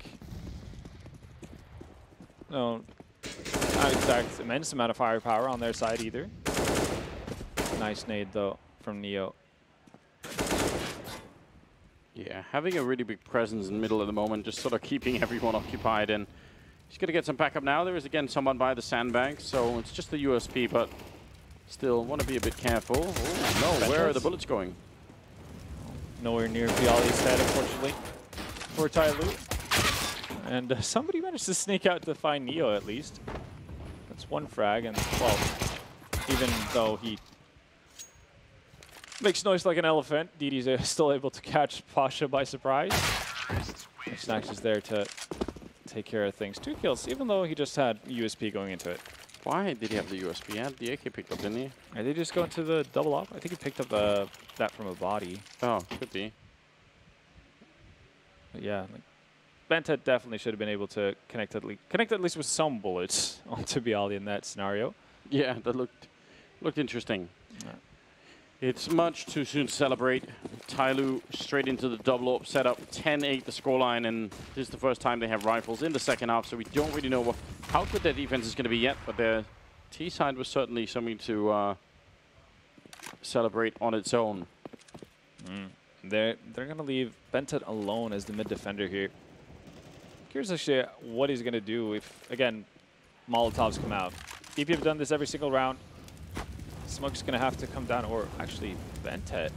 No, not exact immense amount of firepower on their side either. Nice nade though from Neo. Yeah, having a really big presence in the middle at the moment, just sort of keeping everyone occupied. And he's going to get some backup now. There is again someone by the sandbag, so it's just the USP, but still want to be a bit careful. Oh, no, where are the bullets going? Nowhere near Bialy's head, unfortunately, for Tyloo. And somebody managed to sneak out to find Neo at least. That's 1 frag, and well, even though he makes noise like an elephant, Didi's still able to catch Pasha by surprise. Snax is there to take care of things. 2 kills, even though he just had USP going into it. Why did he have the USP? He had the AK picked up, didn't he? Are they just going to the double up? I think he picked up that from a body. Oh, could be. But yeah, like, Bentet definitely should have been able to connect at least with some bullets onto Bialy in that scenario. Yeah, that looked interesting. Yeah. It's much too soon to celebrate. Tyloo straight into the double up setup, 10-8 the scoreline, and this is the first time they have rifles in the second half, so we don't really know how good their defense is going to be yet, but their T side was certainly something to celebrate on its own. They're going to leave Bentet alone as the mid defender here. Here's actually what he's going to do if, again, Molotovs come out. If you've done this every single round, Smoke's going to have to come down, or actually Bentet.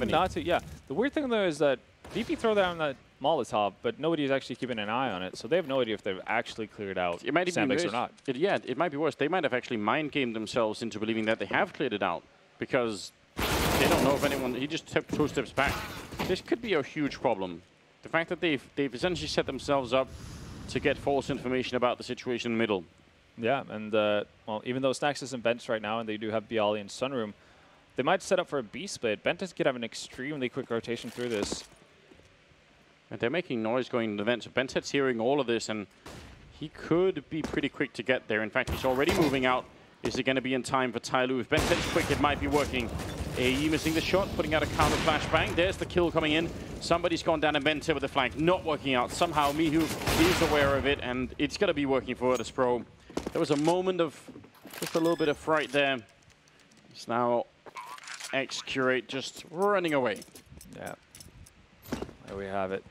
Not to, yeah. The weird thing, though, is that VP throw down that Molotov, but nobody's actually keeping an eye on it, so they have no idea if they've actually cleared out sandbags or not. Yeah, it might be worse. They might have actually mind-gamed themselves into believing that they have cleared it out, because they don't know if anyone... He just took 2 steps back. this could be a huge problem. The fact that they've essentially set themselves up to get false information about the situation in the middle. Yeah, and well, even though Snax isn't benched right now and they do have Bialy and Sunroom, they might set up for a B split. Bentis could have an extremely quick rotation through this. And they're making noise going into the vent, so Bentet's hearing all of this, and he could be pretty quick to get there. In fact, he's already moving out. Is it going to be in time for Tyloo? If Bentet's quick, it might be working. AE missing the shot, putting out a counter flashbang. There's the kill coming in. Somebody's gone down and Bentet with the flank, not working out. Somehow Mihu is aware of it, and it's going to be working for Virtus.pro. There was a moment of just a little bit of fright there. It's now X-Curate just running away. Yeah, there we have it.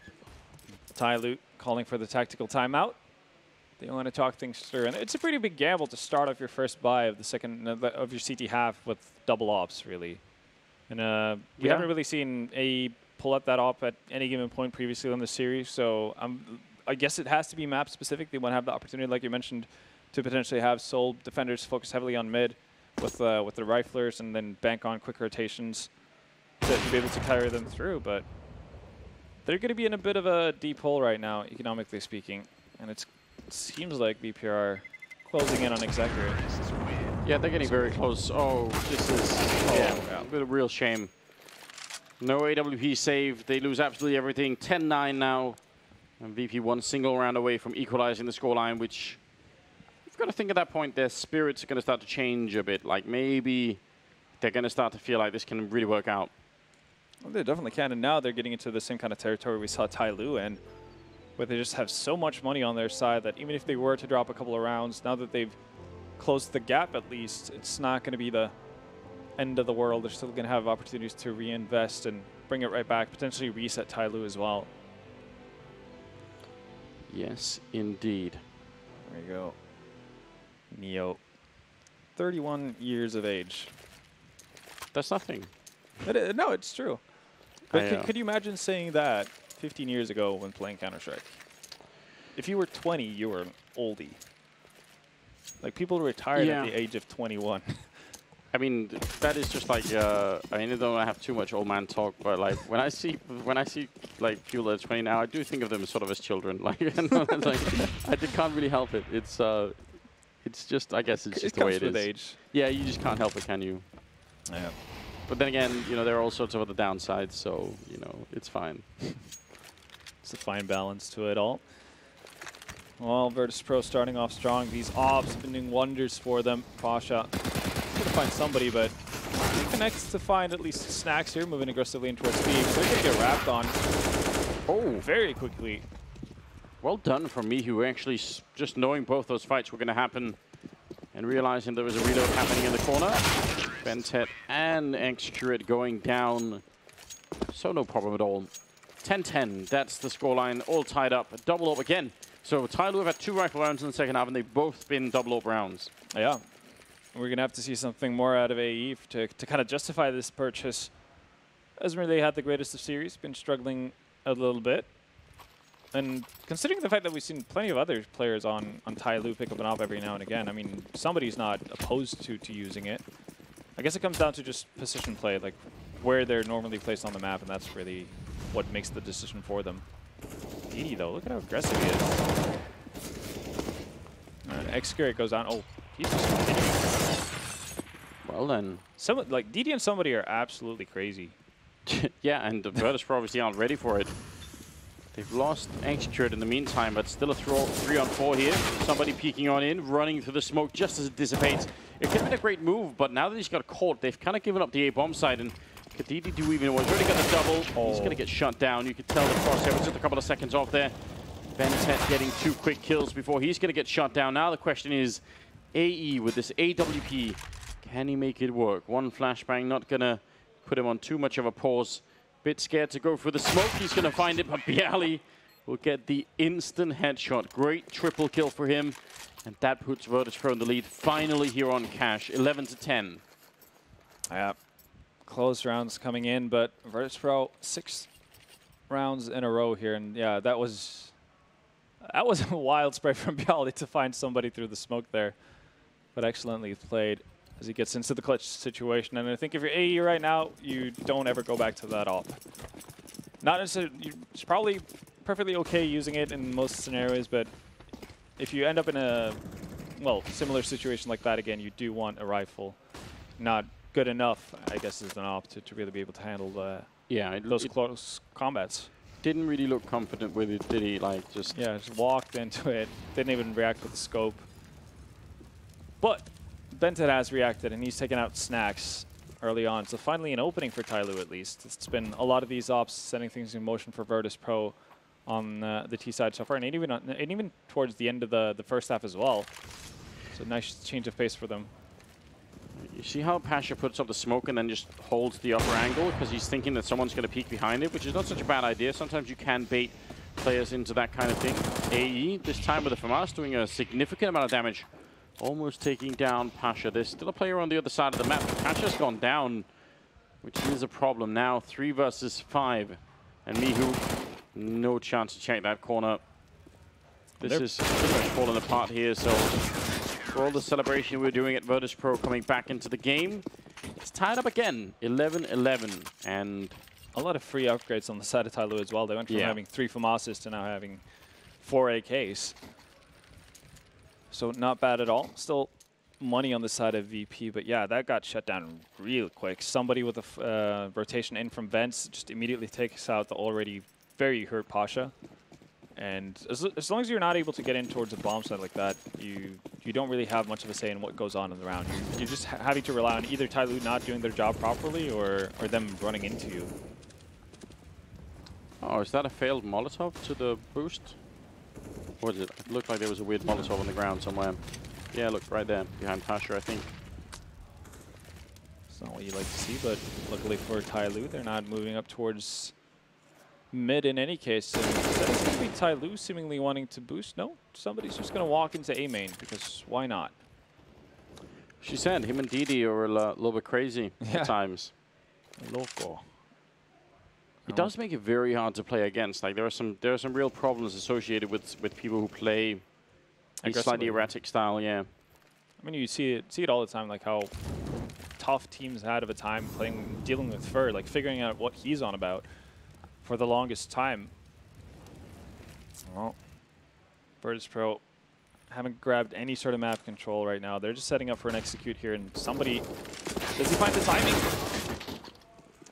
Tyloo calling for the tactical timeout. They want to talk things through, and it's a pretty big gamble to start off your first buy of the second of your CT half with double ops, really. And we haven't really seen AE pull up that op at any given point previously in the series, so I guess it has to be map specific. They want to have the opportunity, like you mentioned, to potentially have Soul defenders focus heavily on mid with the riflers, and then bank on quick rotations to be able to carry them through. But they're going to be in a bit of a deep hole right now, economically speaking, and it seems like BPR closing in on X-Curate. Yeah, they're getting very close. Oh, this is a bit of real shame. No AWP save. They lose absolutely everything. 10-9 now. And VP one single round away from equalizing the scoreline, which you've got to think at that point their spirits are going to start to change a bit. Like maybe they're going to start to feel like this can really work out. Well, they definitely can, and now they're getting into the same kind of territory we saw Tyloo in, where they just have so much money on their side that even if they were to drop a couple of rounds, now that they've closed the gap at least, it's not going to be the end of the world. They're still going to have opportunities to reinvest and bring it right back, potentially reset Tyloo as well. Yes, indeed. There you go. Neo, 31 years of age. That's nothing. No, it's true. But could you imagine saying that 15 years ago when playing Counter-Strike? If you were 20, you were an oldie. Like, people retired at the age of 21. I mean, that is just like, I mean, I don't have too much old man talk, but like, when I see like people that are 20 now, I do think of them sort of as children. Like, I can't really help it. It's just, I guess it's just the way it is. It comes with age. Yeah, you just can't help it, can you? Yeah. But then again, you know, there are all sorts of other downsides, so, you know, it's fine. It's a fine balance to it all. Well, Virtus.pro starting off strong. These ops have been doing wonders for them. Pasha going to find somebody, but he connects to find at least Snax here, moving aggressively in towards Steve. So they're going to get wrapped on very quickly. Well done from me, who actually just knowing both those fights were going to happen and realizing there was a reload happening in the corner. Bentet and X-Curate going down. So no problem at all. 10-10, that's the scoreline, all tied up. A double up again. So Tyloo have had 2 rifle rounds in the second half, and they've both been double up rounds. Yeah. We're going to have to see something more out of AE to kind of justify this purchase. Hasn't really had the greatest of series, been struggling a little bit. And considering the fact that we've seen plenty of other players on Tyloo pick up an op every now and again, I mean, somebody's not opposed to using it. I guess it comes down to just position play, like where they're normally placed on the map, and that's really what makes the decision for them. DD, though, look at how aggressive he is. X-Curate goes down. Oh, he's just continuing. Well then. Like, DD and somebody are absolutely crazy. Yeah, and the Virtus.pro obviously aren't ready for it. They've lost X-Curate in the meantime, but still a 3-on-4 here. Somebody peeking on in, running through the smoke just as it dissipates. It could have been a great move, but now that he's got caught, they've kind of given up the A-bomb side, and could DD do even more? He's already got the double. He's going to get shut down. You could tell the crosshair was just a couple of seconds off there. Bentet getting 2 quick kills before he's going to get shut down. Now the question is, AE with this AWP, can he make it work? One flashbang, not going to put him on too much of a pause. Bit scared to go for the smoke. He's going to find it, but Bialy will get the instant headshot. Great triple kill for him. And that puts Virtus.pro in the lead finally here on Cash, 11-10. Yeah, close rounds coming in, but Virtus.pro 6 rounds in a row here. And yeah, that was a wild spray from Bialy to find somebody through the smoke there. But excellently played as he gets into the clutch situation. And I think if you're AE right now, you don't ever go back to that op. Not necessarily. It's probably perfectly okay using it in most scenarios, but if you end up in a similar situation like that again, you do want a rifle. Not good enough, I guess, is an op to really be able to handle those close combats. Didn't really look confident with it, did he? Like just walked into it. Didn't even react with the scope. But Bentet has reacted, and he's taken out Snacks early on. So finally an opening for Tyloo at least. It's been a lot of these ops setting things in motion for Virtus.pro on the T side so far, and even towards the end of the first half as well. So nice change of pace for them. You see how Pasha puts up the smoke and then just holds the upper angle because he's thinking that someone's going to peek behind it, which is not such a bad idea. Sometimes you can bait players into that kind of thing. AE, this time with the FAMAS, doing a significant amount of damage. Almost taking down Pasha. There's still a player on the other side of the map. Pasha's gone down, which is a problem now. 3 versus 5. And Mihu, no chance to check that corner. This is pretty much falling apart here, so for all the celebration we're doing at Virtus.pro coming back into the game, it's tied up again, 11-11, and a lot of free upgrades on the side of Tyloo as well. They went from having 3 FAMASs to now having 4 AKs. So not bad at all. Still money on the side of VP, but yeah, that got shut down real quick. Somebody with a rotation in from vents just immediately takes out the already very hurt Pasha. And as long as you're not able to get in towards a bomb site like that, you don't really have much of a say in what goes on in the round. You're just having to rely on either Tyloo not doing their job properly or them running into you. Oh, is that a failed Molotov to the boost? What is it? It looked like there was a weird Molotov on the ground somewhere. Yeah, look, right there, behind Pasha, I think. It's not what you like to see, but luckily for Tyloo, they're not moving up towards mid in any case. So instead it's going to be Tyloo seemingly wanting to boost. No, somebody's just going to walk into A main, because why not? She said him and Didi are a little bit crazy at times. Loco. It does make it very hard to play against. Like there are some real problems associated with people who play a slightly erratic style. Yeah, I mean you see it all the time, like how tough teams had of a time dealing with Fur, like figuring out what he's on about for the longest time. Well, Virtus.pro haven't grabbed any sort of map control right now. They're just setting up for an execute here, and somebody, does he find the timing?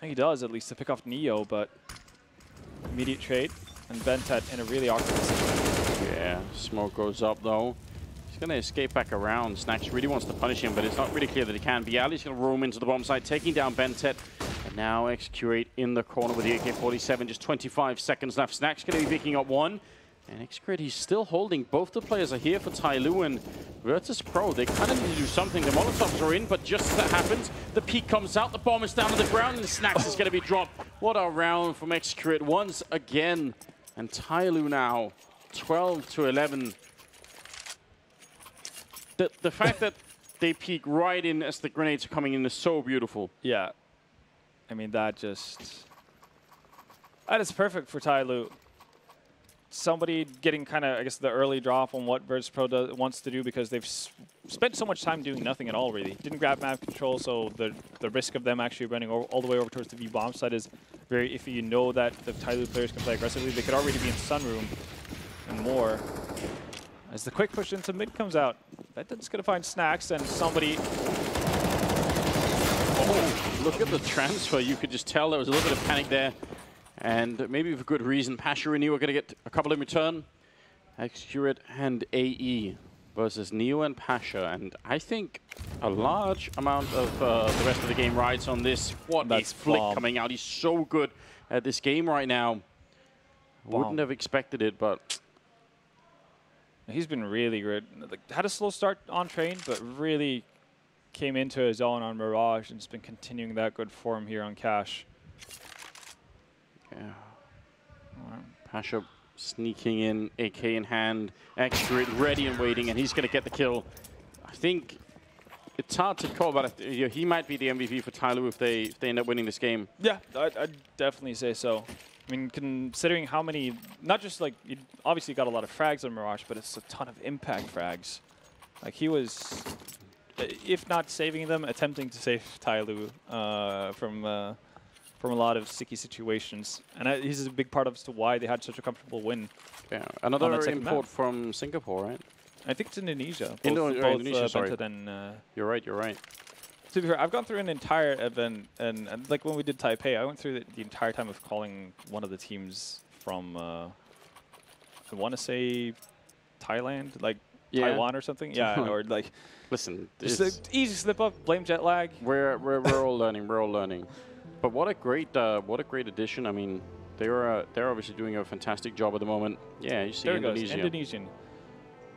He does, at least, to pick off Neo, but immediate trade, and Bentet in a really awkward position. Yeah, smoke goes up, though. He's going to escape back around. Snacks really wants to punish him, but it's not really clear that he can. Bialy's going to roam into the bomb site, taking down Bentet, and now Execute in the corner with the AK-47. Just 25 seconds left. Snacks going to be picking up one. And Execute, he's still holding. Both the players are here for Tyloo and Virtus.pro. They kind of need to do something. The Molotovs are in, but just as that happens, the peak comes out, the bomb is down to the ground, and Snacks is going to be dropped. What a round from Execute once again. And Tyloo now, 12-11. The fact that they peek right in as the grenades are coming in is so beautiful. Yeah. I mean, that is perfect for Tyloo. Somebody getting kind of, I guess, the early drop on what Virtus.pro wants to do, because they've spent so much time doing nothing at all, really. Didn't grab map control, so the risk of them actually running all the way over towards the V bomb site is very iffy. You know that the Tyloo players can play aggressively. They could already be in Sunroom and more. As the quick push into mid comes out, Bentet's going to find Snacks, and somebody... Oh, look at the transfer. You could just tell there was a little bit of panic there. And maybe for good reason, Pasha and Neo are going to get a couple in return. Execute and AE versus Neo and Pasha. And I think a large amount of the rest of the game rides on this. What a flick coming out. He's so good at this game right now. Wouldn't have expected it, but... He's been really good. Had a slow start on train, but really came into his own on Mirage and has been continuing that good form here on Cash. Yeah. Pasha sneaking in, AK in hand, Execute ready and waiting, and he's going to get the kill. I think it's hard to call, but he might be the MVP for Tyloo if they end up winning this game. Yeah, I'd definitely say so. I mean, considering how many, not just like, you obviously got a lot of frags on Mirage, but it's a ton of impact frags. Like he was, if not saving them, attempting to save Tyloo from from a lot of sticky situations. And he's a big part as to why they had such a comfortable win. Yeah, another import from Singapore, right? I think it's Indonesia. Indonesia, sorry. And, you're right, you're right. To be fair, I've gone through an entire event, and like when we did Taipei, I went through the entire time of calling one of the teams from, I want to say Thailand, like Taiwan or something. Yeah, or like... Listen, just an easy slip up, blame jet lag. We're all learning, we're all learning. But what a great addition. I mean, they're obviously doing a fantastic job at the moment. Yeah, you see Indonesia. Indonesian.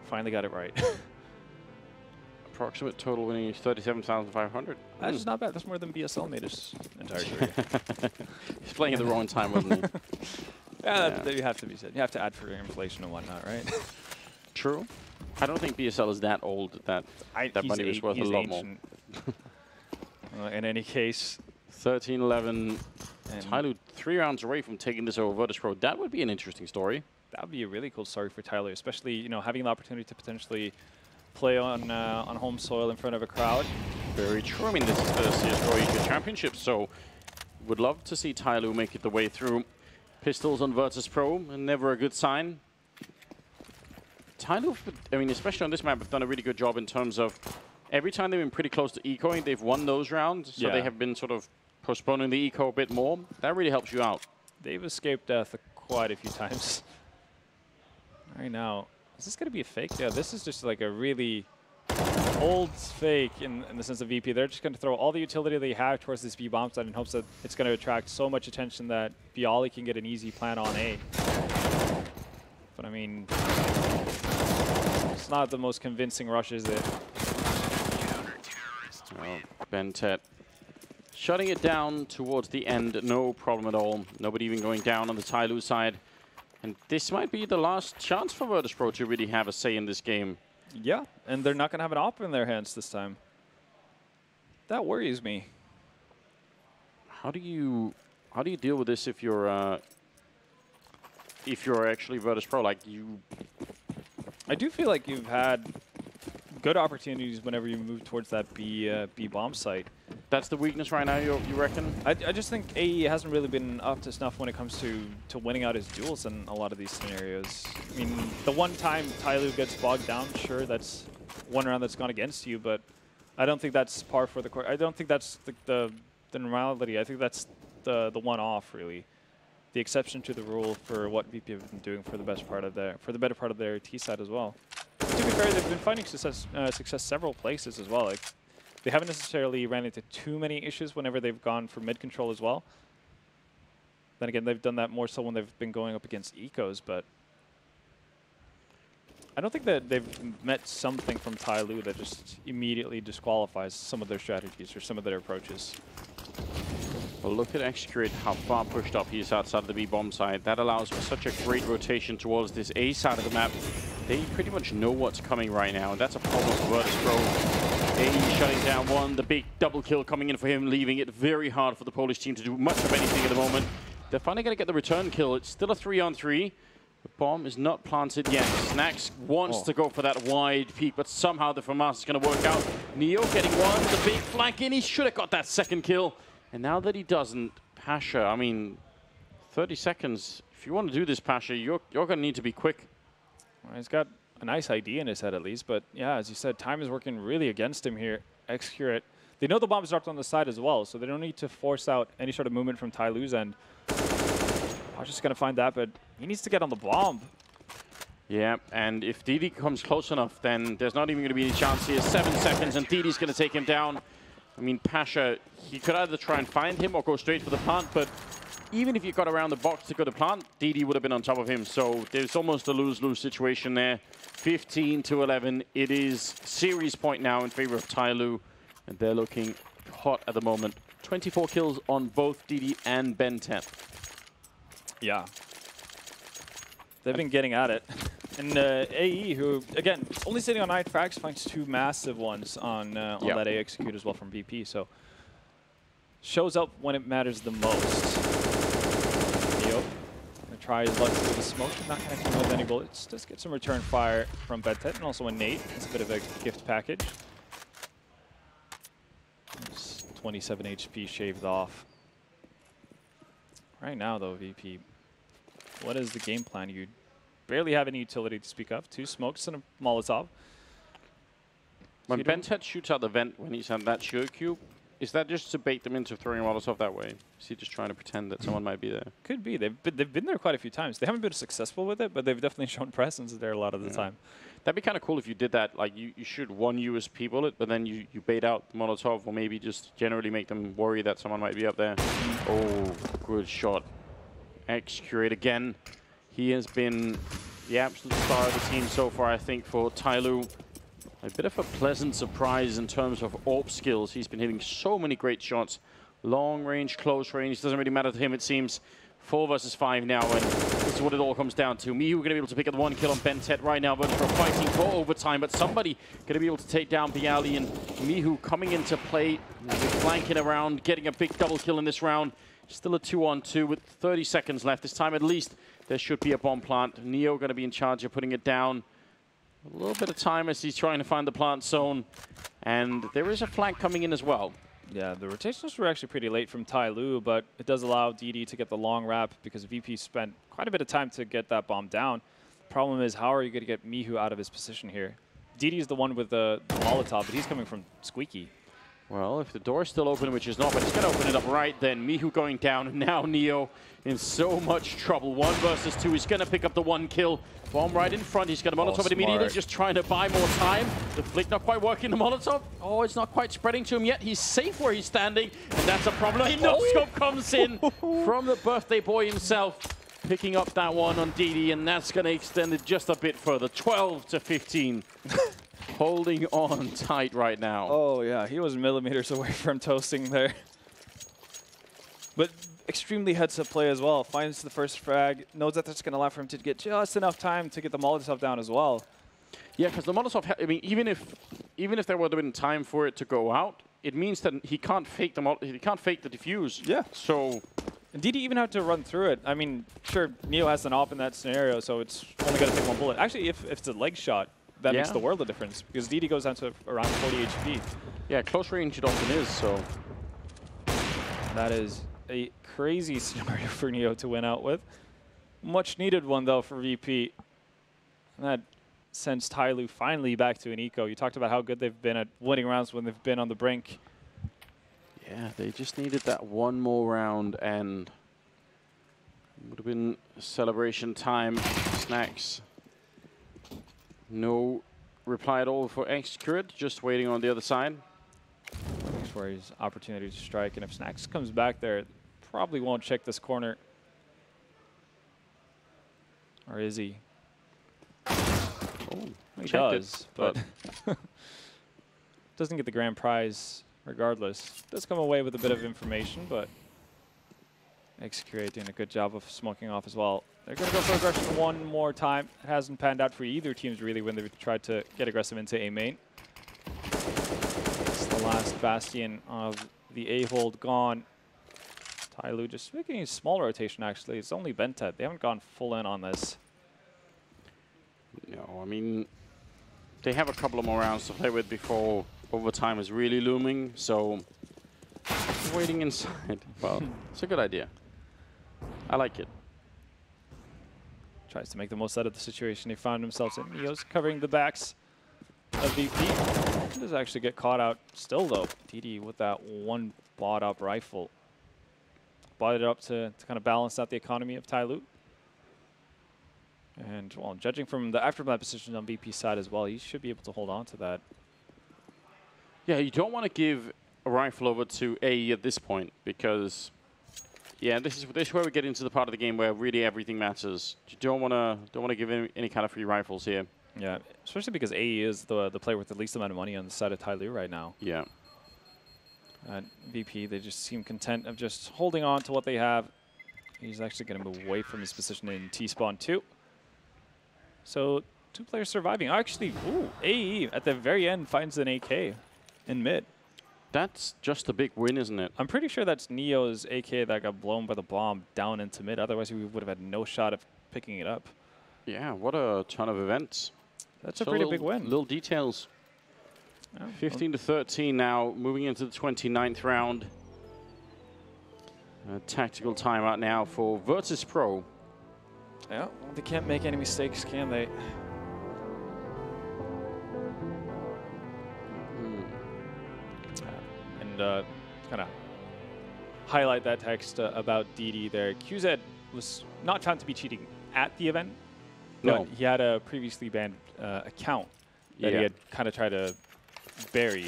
Finally got it right. Approximate total winning is 37,500. That's just not bad. That's more than BSL made his entire career. He's playing at the wrong time, wasn't he? Yeah, that you have to be said. You have to add for inflation and whatnot, right? True. I don't think BSL is that old that money was worth a lot more. In any case, 13-11. Tyloo 3 rounds away from taking this over Virtus.pro. That would be an interesting story. That would be a really cool story for Tyloo, especially having the opportunity to potentially play on home soil in front of a crowd. Very true. I mean, this is the CSGO Asia Championship, so would love to see Tyloo make it the way through. Pistols on Virtus.pro, and never a good sign. Tyloo, I mean, especially on this map, have done a really good job in terms of every time they've been pretty close to ecoing, they've won those rounds, so they have been sort of postponing the eco a bit more. That really helps you out. They've escaped death quite a few times. Right now, is this going to be a fake? Yeah, this is just like a really old fake in the sense of VP. They're just going to throw all the utility they have towards this B bomb site in hopes that it's going to attract so much attention that Bialy can get an easy plan on A. But I mean, it's not the most convincing rush, is it? Oh, Bentet shutting it down towards the end, no problem at all. Nobody even going down on the Tyloo side. And this might be the last chance for Virtus.pro to really have a say in this game. Yeah, and they're not going to have an op in their hands this time. That worries me. How do you deal with this if you're actually Virtus.pro? Like I do feel like you've had good opportunities whenever you move towards that B bomb site. That's the weakness right now, you reckon? I just think AE hasn't really been up to snuff when it comes to winning out his duels in a lot of these scenarios. I mean, the one time Tyloo gets bogged down, sure, that's one round that's gone against you, but I don't think that's par for the course. I don't think that's the normality. I think that's the one-off, really. The exception to the rule for what VP have been doing for the better part of their T side as well. To be fair, they've been finding success several places as well. Like, they haven't necessarily ran into too many issues whenever they've gone for mid control as well. Then again, they've done that more so when they've been going up against ecos, but I don't think that they've met something from Tyloo that just immediately disqualifies some of their strategies or some of their approaches. Well, look at Execurate, how far pushed up he is outside of the B-bomb side. That allows for such a great rotation towards this A side of the map. They pretty much know what's coming right now, and that's a problem for Virtus.pro. AE shutting down one, the big double kill coming in for him, leaving it very hard for the Polish team to do much of anything at the moment. They're finally going to get the return kill. It's still a 3-on-3. The bomb is not planted yet. Snax wants to go for that wide peek, but somehow the FAMAS is going to work out. Neo getting one, the big flank in. He should have got that second kill. And now that he doesn't, Pasha, I mean, 30 seconds. If you want to do this, Pasha, you're going to need to be quick. Well, he's got a nice idea in his head at least, but yeah, as you said, time is working really against him here. Execurate. They know the bomb is dropped on the side as well, so they don't need to force out any sort of movement from Tyloo's end. Pasha's going to find that, but he needs to get on the bomb. Yeah, and if DD comes close enough, then there's not even going to be any chance here. 7 seconds, and DD's going to take him down. I mean, Pasha, he could either try and find him or go straight for the plant, but even if you got around the box to go to plant, DD would have been on top of him. So there's almost a lose-lose situation there. 15-11. It is series point now in favor of Tyloo, and they're looking hot at the moment. 24 kills on both DD and Ben10. Yeah. They've been getting at it. And AE, who, again, only sitting on 9 frags, finds 2 massive ones on that A execute as well from VP. So shows up when it matters the most. Neo gonna try his luck through the smoke, not connecting with any bullets. Just get some return fire from Bentet and also a nade. It's a bit of a gift package. It's 27 HP shaved off. Right now, though, VP, what is the game plan? You barely have any utility to speak of. 2 smokes and a Molotov. When Bentet shoots out the vent when he's on that shield cube, is that just to bait them into throwing a Molotov that way? Is he just trying to pretend that someone might be there? Could be. They've been there quite a few times. They haven't been successful with it, but they've definitely shown presence there a lot of the time. That'd be kind of cool if you did that. Like, you shoot one USP bullet, but then you bait out the Molotov, or maybe just generally make them worry that someone might be up there. Oh, good shot. X-Curate again. He has been the absolute star of the team so far, I think, for Tyloo. A bit of a pleasant surprise in terms of AWP skills. He's been hitting so many great shots. Long range, close range, doesn't really matter to him, it seems. 4 versus 5 now, and this is what it all comes down to. miHu going to be able to pick up the 1 kill on Bentet right now. Virtus.pro fighting for overtime, but somebody going to be able to take down byali, and miHu coming into play, flanking around, getting a big double kill in this round. Still a 2-on-2 with 30 seconds left. This time at least there should be a bomb plant. Neo going to be in charge of putting it down. A little bit of time as he's trying to find the plant zone, and there is a flank coming in as well. Yeah, the rotations were actually pretty late from Tyloo, but it does allow DD to get the long wrap because VP spent quite a bit of time to get that bomb down. Problem is, how are you going to get miHu out of his position here? DD is the one with the Molotov, but he's coming from Squeaky. Well, if the door's still open, which is not, but it's going to open it up right then. miHu going down, and now Neo in so much trouble. 1 versus 2. He's going to pick up the 1 kill. Bomb right in front. He's got a Molotov it immediately, just trying to buy more time. The flick not quite working. The Molotov, oh, it's not quite spreading to him yet. He's safe where he's standing, and that's a problem. No-scope comes in from the birthday boy himself, picking up that one on DD, and that's going to extend it just a bit further. 12 to 15. Holding on tight right now. Oh, yeah. He was millimeters away from toasting there. But extremely heads-up play as well. Finds the first frag. Knows that that's going to allow for him to get just enough time to get the Molotov down as well. Yeah, because the Molotov, I mean, even if there would have been time for it to go out, it means that he can't fake the defuse. Yeah. So. And DD even had to run through it. I mean, sure, Neo has an AWP in that scenario, so it's only going to take 1 bullet. Actually, if it's a leg shot, that makes the world of difference, because DD goes down to around 40 HP. Yeah, close range it often is, so. That is a crazy scenario for Neo to win out with. Much needed one, though, for VP. And that sends Tyloo finally back to an eco. You talked about how good they've been at winning rounds when they've been on the brink. Yeah, they just needed that 1 more round, and it would have been celebration time. Snacks. No reply at all for X-Curate, just waiting on the other side. Looks for his opportunity to strike, and if Snacks comes back there, probably won't check this corner. Or is he? Oh, he does, but doesn't get the grand prize regardless. Does come away with a bit of information, but X-Curate doing a good job of smoking off as well. They're going to go for aggression 1 more time. It hasn't panned out for either teams really when they've tried to get aggressive into A main. It's the last bastion of the A-hold gone. Tyloo just making a small rotation actually. It's only Bentet. They haven't gone full in on this. No, I mean, they have a couple of more rounds to play with before overtime is really looming, so waiting inside. Well, it's a good idea. I like it. Tries to make the most out of the situation they found themselves in. Neo's covering the backs of VP. Does actually get caught out still, though. DD with that 1 bought-up rifle. Bought it up to kind of balance out the economy of Tyloo. And, well, judging from the aftermath position on VP's side as well, he should be able to hold on to that. Yeah, you don't want to give a rifle over to AE at this point, because yeah, this is where we get into the part of the game where really everything matters. You don't want to give any kind of free rifles here. Yeah, especially because AE is the player with the least amount of money on the side of Tyloo right now. Yeah. And VP, they just seem content of just holding on to what they have. He's actually going to move away from his position in T-spawn 2. So 2 players surviving. Actually, ooh, AE at the very end finds an AK in mid. That's just a big win, isn't it? I'm pretty sure that's Neo's AK that got blown by the bomb down into mid. Otherwise, we would have had no shot of picking it up. Yeah, what a ton of events. That's a pretty big win. Little details. Oh, 15 to 13 now, moving into the 29th round. A tactical timeout now for Virtus.pro. Yeah, well, they can't make any mistakes, can they? And kind of highlight that text about DD there. QZ was not found to be cheating at the event, but he had a previously banned account that he had kind of tried to bury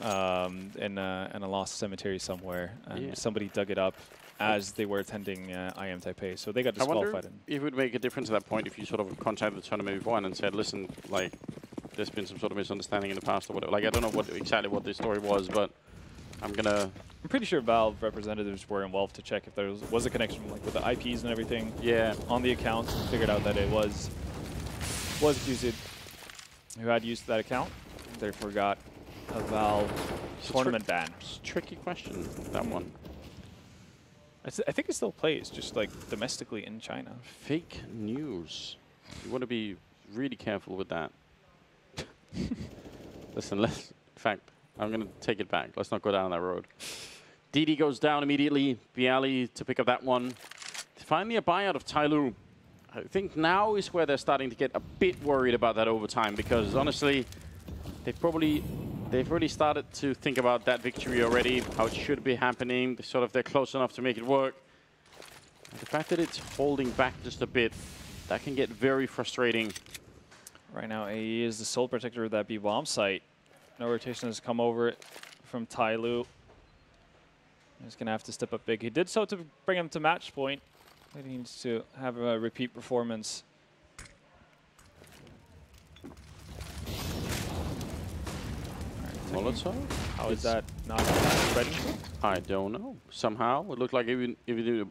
in a lost cemetery somewhere. And somebody dug it up as they were attending IM Taipei, so they got disqualified. I wonder if it would make a difference at that point if you sort of contacted the tournament beforehand and said, listen, like, there's been some sort of misunderstanding in the past or whatever. Like, I don't know exactly what the story was, but I'm pretty sure Valve representatives were involved to check if there was a connection, like with the IPs and everything. Yeah. On the account, figured out that it was QZ who had used that account. Therefore, got a Valve tournament ban. It's a tricky question, that one. I think it still plays, just like domestically in China. Fake news. You want to be really careful with that. Listen, in fact, I'm going to take it back. Let's not go down that road. DD goes down immediately. Bialy to pick up that one. Finally a buyout of Tyloo. I think now is where they're starting to get a bit worried about that overtime, because honestly, they've already started to think about that victory already, how it should be happening. They're close enough to make it work. And the fact that it's holding back just a bit, that can get very frustrating. Right now, AE is the sole protector of that B bomb site. No rotation has come over from Tyloo. He's going to have to step up big. He did so to bring him to match point. He needs to have a repeat performance. Molotov? How is that not spreading? I don't know. Somehow it looked like even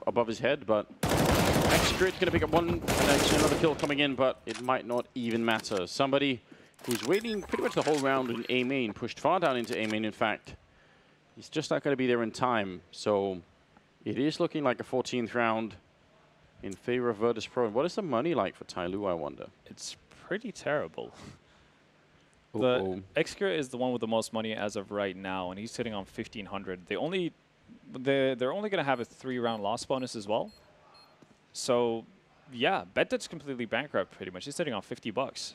above his head, but X-Grid's going to pick up one, and actually another kill coming in, but it might not even matter. Somebody who's waiting pretty much the whole round in A main, pushed far down into A main, in fact. He's just not going to be there in time, so it is looking like a 14th round in favor of Virtus.pro. What is the money like for Tyloo, I wonder? It's pretty terrible. The X-Grid is the one with the most money as of right now, and he's sitting on 1,500. They're only going to have a 3-round loss bonus as well. So, yeah, BetDet's completely bankrupt pretty much. He's sitting on $50.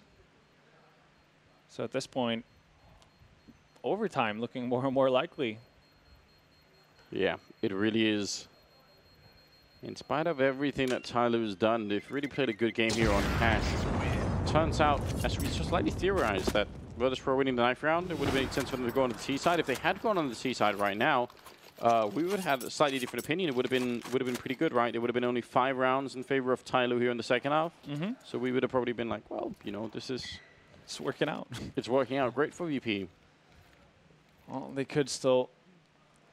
So at this point, overtime looking more and more likely. Yeah, it really is. In spite of everything that Tyloo's done, they've really played a good game here on Cash. Turns out, as we just slightly theorized, that Virtus.pro winning the 9th round, it would have made sense for them to go on the T side. If they had gone on the T side right now, we would have a slightly different opinion. It would have been pretty good, right? It would have been only 5 rounds in favor of Tyloo here in the second half. So we would have probably been like, well, you know, it's working out. It's working out great for VP. Well, they could still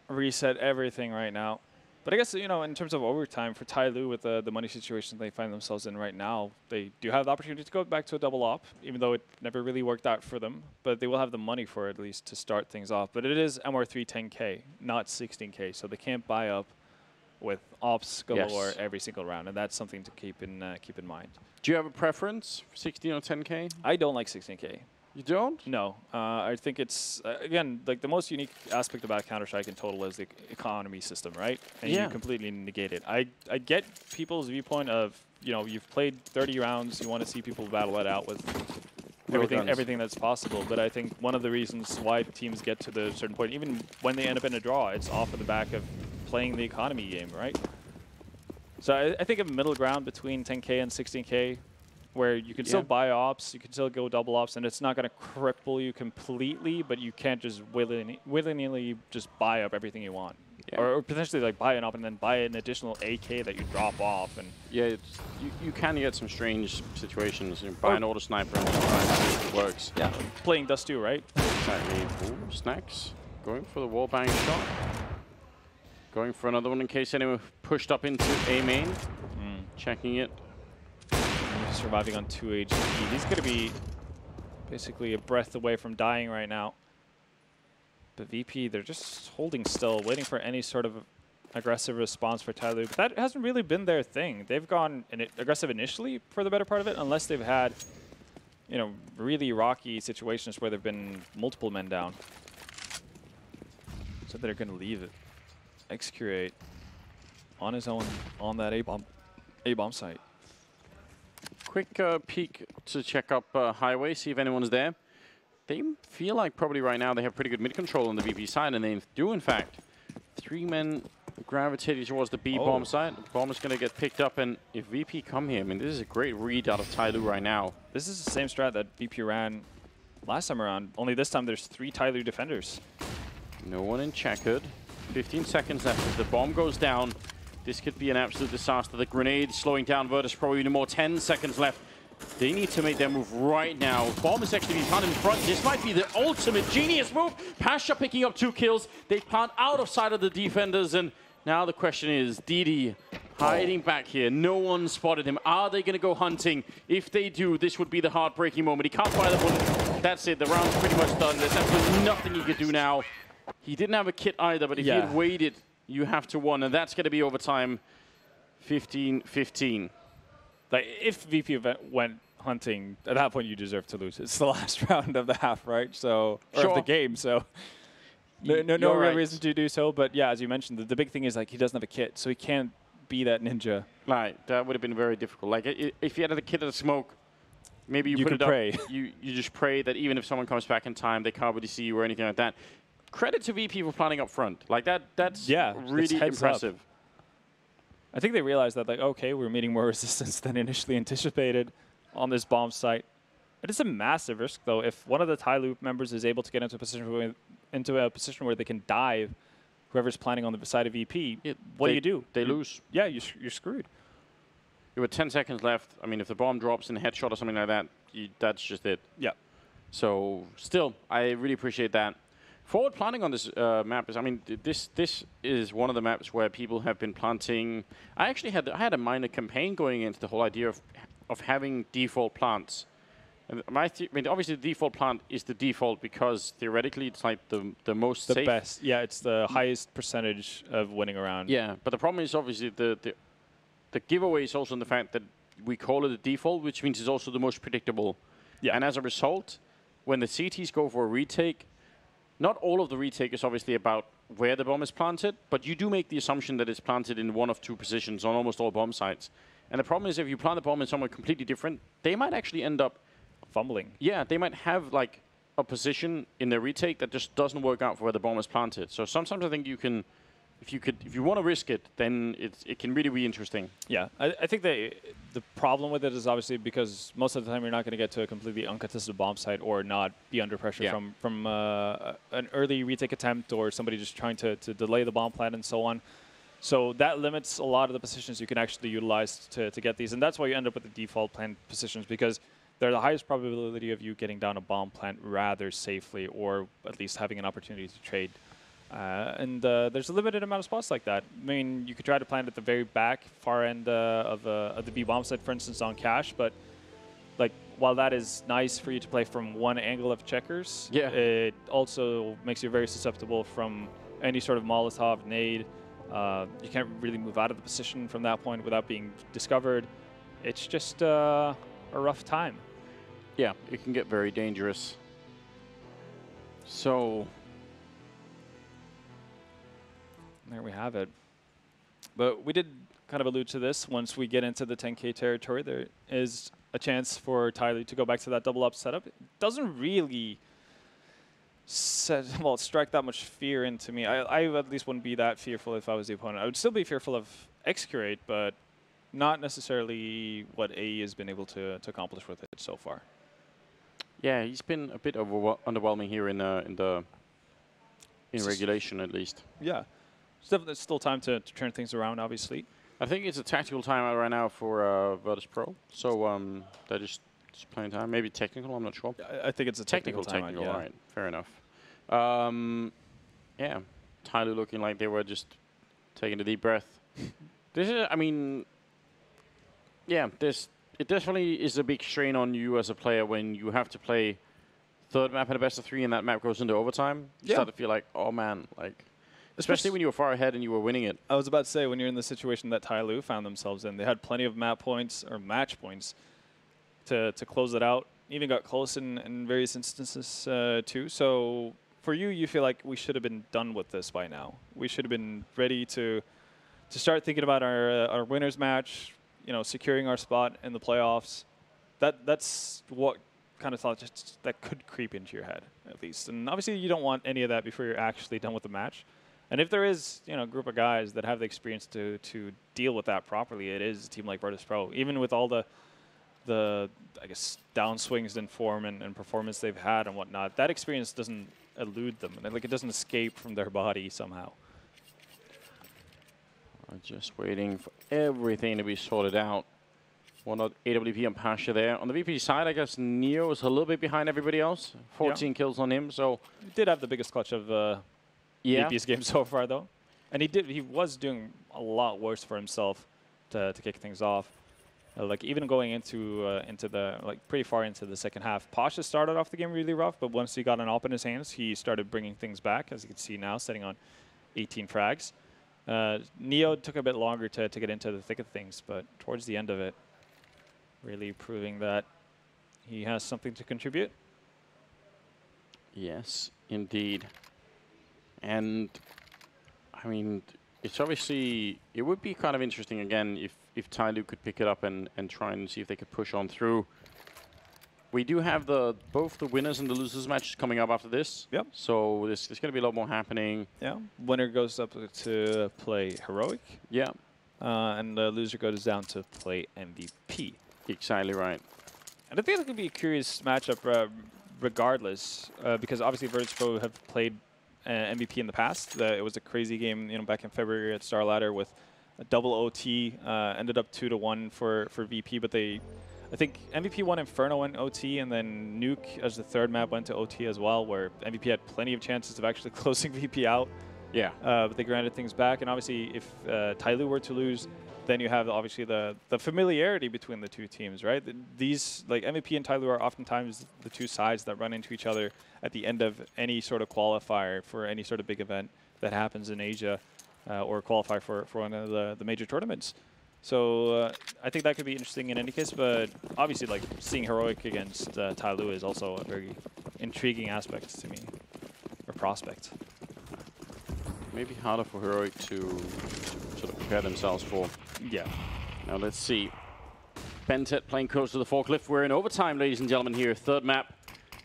reset everything right now. But I guess, you know, in terms of overtime for Tyloo with the money situation they find themselves in right now, they do have the opportunity to go back to a double op, even though it never really worked out for them. But they will have the money for it, at least, to start things off. But it is MR3 10K, not 16K, so they can't buy up with ops galore every single round, and that's something to keep in mind. Do you have a preference for 16 or 10K? I don't like 16K. You don't? No. I think it's, again, like the most unique aspect about Counter-Strike in total is the economy system, right? And you completely negate it. I get people's viewpoint of, you know, you've played 30 rounds, you want to see people battle it out with everything that's possible. But I think one of the reasons why teams get to the certain point, even when they end up in a draw, it's off of the back of playing the economy game, right? So I think a middle ground between 10K and 16K, where you can still buy ops, you can still go double ops, and it's not going to cripple you completely, but you can't just willy-nilly just buy up everything you want. Or potentially like buy an op and then buy an additional AK that you drop off. And you can get some strange situations. You buy an auto sniper and it works. Yeah, playing Dust 2, right? Exactly. Ooh, Snacks going for the wall bang shot. Going for another one in case anyone pushed up into A main. Checking it. Surviving on 2 HP. He's going to be basically a breath away from dying right now. But VP, they're just holding still, waiting for any sort of aggressive response for Tyloo. But that hasn't really been their thing. They've gone aggressive initially for the better part of it, unless they've had, you know, really rocky situations where there've been multiple men down. So they're going to leave it. X-Curate on his own on that A-bomb site. Quick peek to check up highway, see if anyone's there. They feel like probably right now they have pretty good mid control on the VP side, and they do in fact. 3 men gravitating towards the B bomb side. Bomb is going to get picked up, and if VP come here, I mean, this is a great read out of Tyloo right now. This is the same strat that VP ran last time around, only this time there's 3 Tyloo defenders. No one in checkered. 15 seconds left. If the bomb goes down, this could be an absolute disaster. The grenade slowing down Virtus.pro even more. 10 seconds left. They need to make their move right now. Bomb is actually being planted in front. This might be the ultimate genius move. Pasha picking up 2 kills. They plant out of sight of the defenders, and now the question is, DD hiding back here. No one spotted him. Are they going to go hunting? If they do, this would be the heartbreaking moment. He can't fire the bullet. That's it. The round's pretty much done. There's absolutely nothing he could do now. He didn't have a kit either, but if he had waited, you have to win, and that's going to be overtime 15-15. Like, if VP went hunting, at that point you deserve to lose. It's the last round of the half, right? So, or of the game, so no real reason to do so. But yeah, as you mentioned, the big thing is like he doesn't have a kit, so he can't be that ninja. Right, that would have been very difficult. Like if you had a kit of the smoke, maybe you put it pray. up. You just pray that even if someone comes back in time, they can't really see you or anything like that. Credit to VP for planning up front. Like that's really impressive. Up. I think they realized that, like, okay, we're meeting more resistance than initially anticipated on this bomb site. It is a massive risk, though. If one of the Tyloo members is able to get into a position where they can dive whoever's planning on the side of VP, what do you do? They lose. Yeah, you're screwed. You have 10 seconds left. I mean, if the bomb drops in a headshot or something like that, that's just it. Yeah. So, still, I really appreciate that. Forward planning on this map is, I mean, this is one of the maps where people have been planting. I actually had a minor campaign going into the whole idea of having default plants. And I mean, obviously, the default plant is the default because theoretically it's like the most safe. The best. Yeah, it's the highest percentage of winning around. Yeah, but the problem is obviously the giveaway is also in the fact that we call it a default, which means it's also the most predictable. Yeah. And as a result, when the CTs go for a retake, not all of the retake is obviously about where the bomb is planted, but you do make the assumption that it's planted in one of 2 positions on almost all bomb sites. And the problem is if you plant the bomb in somewhere completely different, they might actually end up fumbling. Yeah, they might have like a position in their retake that just doesn't work out for where the bomb is planted. So sometimes I think you can, if you want to risk it, then it can really be interesting. Yeah, I think the problem with it is obviously because most of the time you're not going to get to a completely uncontested bomb site or not be under pressure from an early retake attempt or somebody just trying to delay the bomb plant and so on. So that limits a lot of the positions you can actually utilize to get these, and that's why you end up with the default plant positions because they're the highest probability of you getting down a bomb plant rather safely or at least having an opportunity to trade. And there's a limited amount of spots like that. I mean, you could try to plant at the very back, far end of the B bomb site, for instance, on cache. But like, while that is nice for you to play from one angle of checkers, it also makes you very susceptible from any sort of Molotov, nade. You can't really move out of the position from that point without being discovered. It's just a rough time. Yeah, it can get very dangerous. So there we have it. But we did kind of allude to this. Once we get into the 10K territory, there is a chance for Tyloo to go back to that double up setup. It doesn't really strike that much fear into me. I at least wouldn't be that fearful if I was the opponent. I would still be fearful of Excurate, but not necessarily what AE has been able to accomplish with it so far. Yeah, he's been a bit underwhelming here in regulation, at least. Yeah. There's still time to turn things around, obviously. I think it's a tactical timeout right now for Virtus.pro. So they're just playing time. Maybe technical, I'm not sure. I think it's a technical timeout, yeah. Right, fair enough. Yeah, Tyloo looking like they were just taking a deep breath. This is, I mean, yeah, it definitely is a big strain on you as a player when you have to play third map at a best of 3 and that map goes into overtime. You start to feel like, oh man, like, especially when you were far ahead and you were winning it. I was about to say, when you're in the situation that Tyloo found themselves in, they had plenty of map points or match points to close it out. Even got close in various instances too. So for you feel like we should have been done with this by now. We should have been ready to to start thinking about our winners match, you know, securing our spot in the playoffs. That's what kind of thought that could creep into your head, at least. And obviously, you don't want any of that before you're actually done with the match. And if there is, you know, a group of guys that have the experience to deal with that properly, it is a team like Virtus.pro. Even with all the I guess downswings in form and performance they've had and whatnot, that experience doesn't elude them, and like it doesn't escape from their body somehow. I'm just waiting for everything to be sorted out. One of AWP and Pasha there. On the VP side, I guess Neo is a little bit behind everybody else. 14 kills on him, so he did have the biggest clutch of VP's game so far, though, and he was doing a lot worse for himself to kick things off. Like even going into the pretty far into the second half, Pasha started off the game really rough, but once he got an op in his hands, he started bringing things back, as you can see now, setting on 18 frags. Neo took a bit longer to get into the thick of things, but towards the end of it, really proving that he has something to contribute. Yes, indeed. And I mean, it's obviously, it would be kind of interesting again if Tyloo could pick it up and try and see if they could push on through. We do have both the winners and the losers matches coming up after this. Yep. So there's going to be a lot more happening. Yeah. Winner goes up to play Heroic. Yeah. And the loser goes down to play MVP. Exactly right. And I think it could be a curious matchup regardless, because obviously Virtus.pro have played MVP in the past. It was a crazy game, you know, back in February at Star Ladder with a double OT. Ended up 2-1 for VP, but I think MVP won Inferno in OT, and then Nuke as the third map went to OT as well, where MVP had plenty of chances of actually closing VP out. Yeah. But they granted things back, and obviously if Tyloo were to lose, then you have obviously the familiarity between the two teams, right? These, like MVP and Tyloo, are oftentimes the two sides that run into each other at the end of any sort of qualifier for any sort of big event that happens in Asia, or qualify for one of the major tournaments. So I think that could be interesting in any case, but obviously like seeing Heroic against Tyloo is also a very intriguing aspect to me, or prospect. Maybe harder for Heroic to sort of prepare themselves for. Yeah. Now let's see. Bentet playing close to the forklift. We're in overtime, ladies and gentlemen, here. Third map.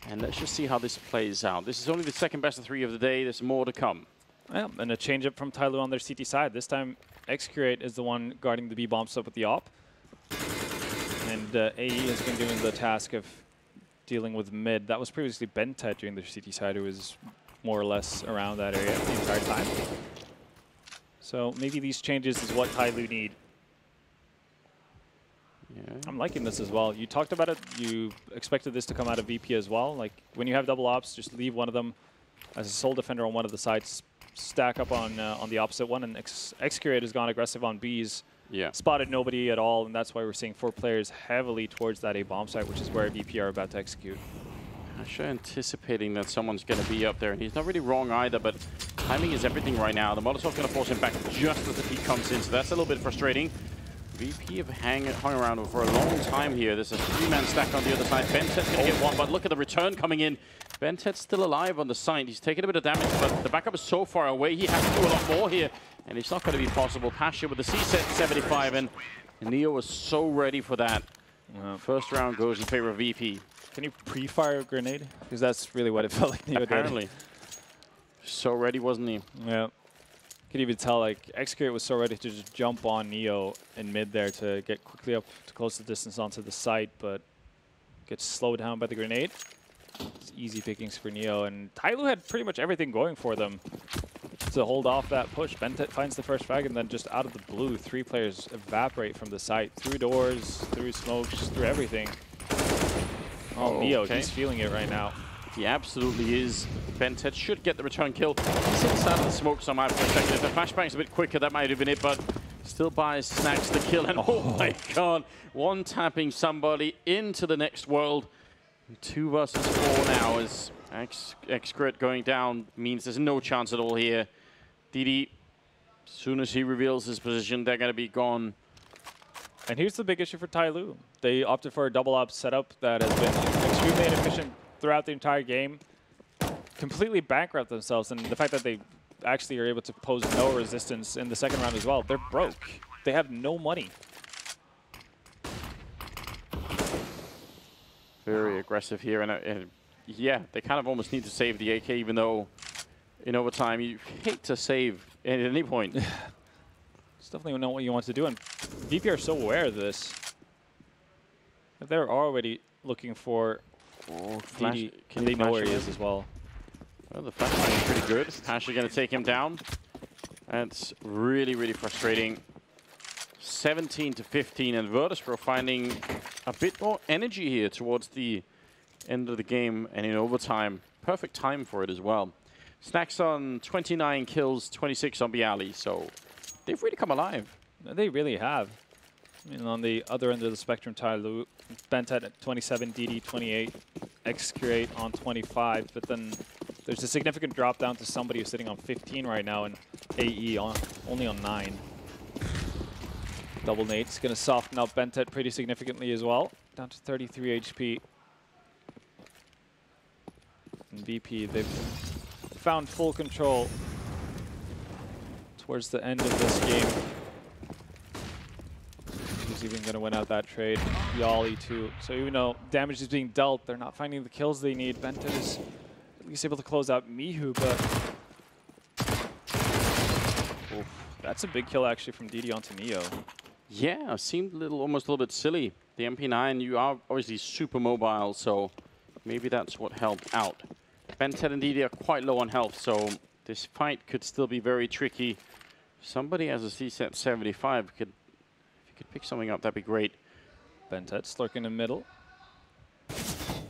And let's just see how this plays out. This is only the second best of 3 of the day. There's more to come. Yeah, and a change up from Tyloo on their CT side. This time, Excurate is the one guarding the B bomb stop with the op. And AE has been given the task of dealing with mid. That was previously Bentet during their CT side, who was more or less around that area the entire time. So maybe these changes is what Tyloo need. Yeah. I'm liking this as well. You talked about it. You expected this to come out of VP as well. Like when you have double ops, just leave one of them as a sole defender on one of the sides, stack up on the opposite one, and Excurate has gone aggressive on Bs. Yeah. Spotted nobody at all, and that's why we're seeing 4 players heavily towards that A bomb site, which is where VP are about to execute. Actually anticipating that someone's going to be up there, and he's not really wrong either, but timing is everything right now. The Molotov's going to force him back just as the peak comes in, so that's a little bit frustrating. VP have hung around for a long time here. There's a 3-man stack on the other side. Bentet's going to get one, but look at the return coming in. Bentet's still alive on the site. He's taking a bit of damage, but the backup is so far away. He has to do a lot more here, and it's not going to be possible. Pasha with the C-set 75, and Neo was so ready for that. First round goes in favor of VP. Can you pre-fire a grenade? Because that's really what it felt like Neo did. Apparently. So ready, wasn't he? Yeah. Could even tell, like, Excurate was so ready to just jump on Neo in mid there to get quickly up to close the distance onto the site, but gets slowed down by the grenade. It's easy pickings for Neo, and Tyloo had pretty much everything going for them to hold off that push. Bentet finds the first frag, and then just out of the blue, 3 players evaporate from the site, through doors, through smokes, through everything. Oh, Neo, he's feeling it right now. He absolutely is. Bentet should get the return kill. He's inside of the smoke somehow for a second. If the flashbang's a bit quicker, that might have been it, but still buys, snacks the kill, and oh my god, one-tapping somebody into the next world. 2 versus 4 now as Excurate going down means there's no chance at all here. DD, as soon as he reveals his position, they're going to be gone. And here's the big issue for Tyloo. They opted for a double op setup that has been extremely inefficient throughout the entire game. Completely bankrupt themselves, and the fact that they actually are able to pose no resistance in the second round as well. They're broke. They have no money. Very aggressive here, and yeah, they kind of almost need to save the AK, even though in overtime you hate to save at any point. It's definitely not what you want to do, and VP are so aware of this. They're already looking for Flash. and they know where he is as well. Well, the flashbang is pretty good. Ashley going to take him down. That's really, really frustrating. 17 to 15, and Virtus.pro finding a bit more energy here towards the end of the game and in overtime. Perfect time for it as well. Snacks on 29 kills, 26 on Bialy, so they've really come alive. They really have. I mean, on the other end of the spectrum, Tyloo, Bentet at 27, DD 28, Excurate on 25, but then there's a significant drop down to somebody who's sitting on 15 right now, and AE only on 9. Double Nate's going to soften up Bentet pretty significantly as well, down to 33 HP. And VP, they've found full control towards the end of this game. Who's even going to win out that trade? Yali too. So even though damage is being dealt, they're not finding the kills they need. Bentet is at least able to close out Mihu, but oof, that's a big kill actually from DD onto Neo. Yeah, seemed almost a little bit silly. The MP9, you are obviously super mobile, so maybe that's what helped out. Bentet and DD are quite low on health, so this fight could still be very tricky. Somebody has a CSAT 75 if you could pick something up, that'd be great. Bentet's lurking in the middle.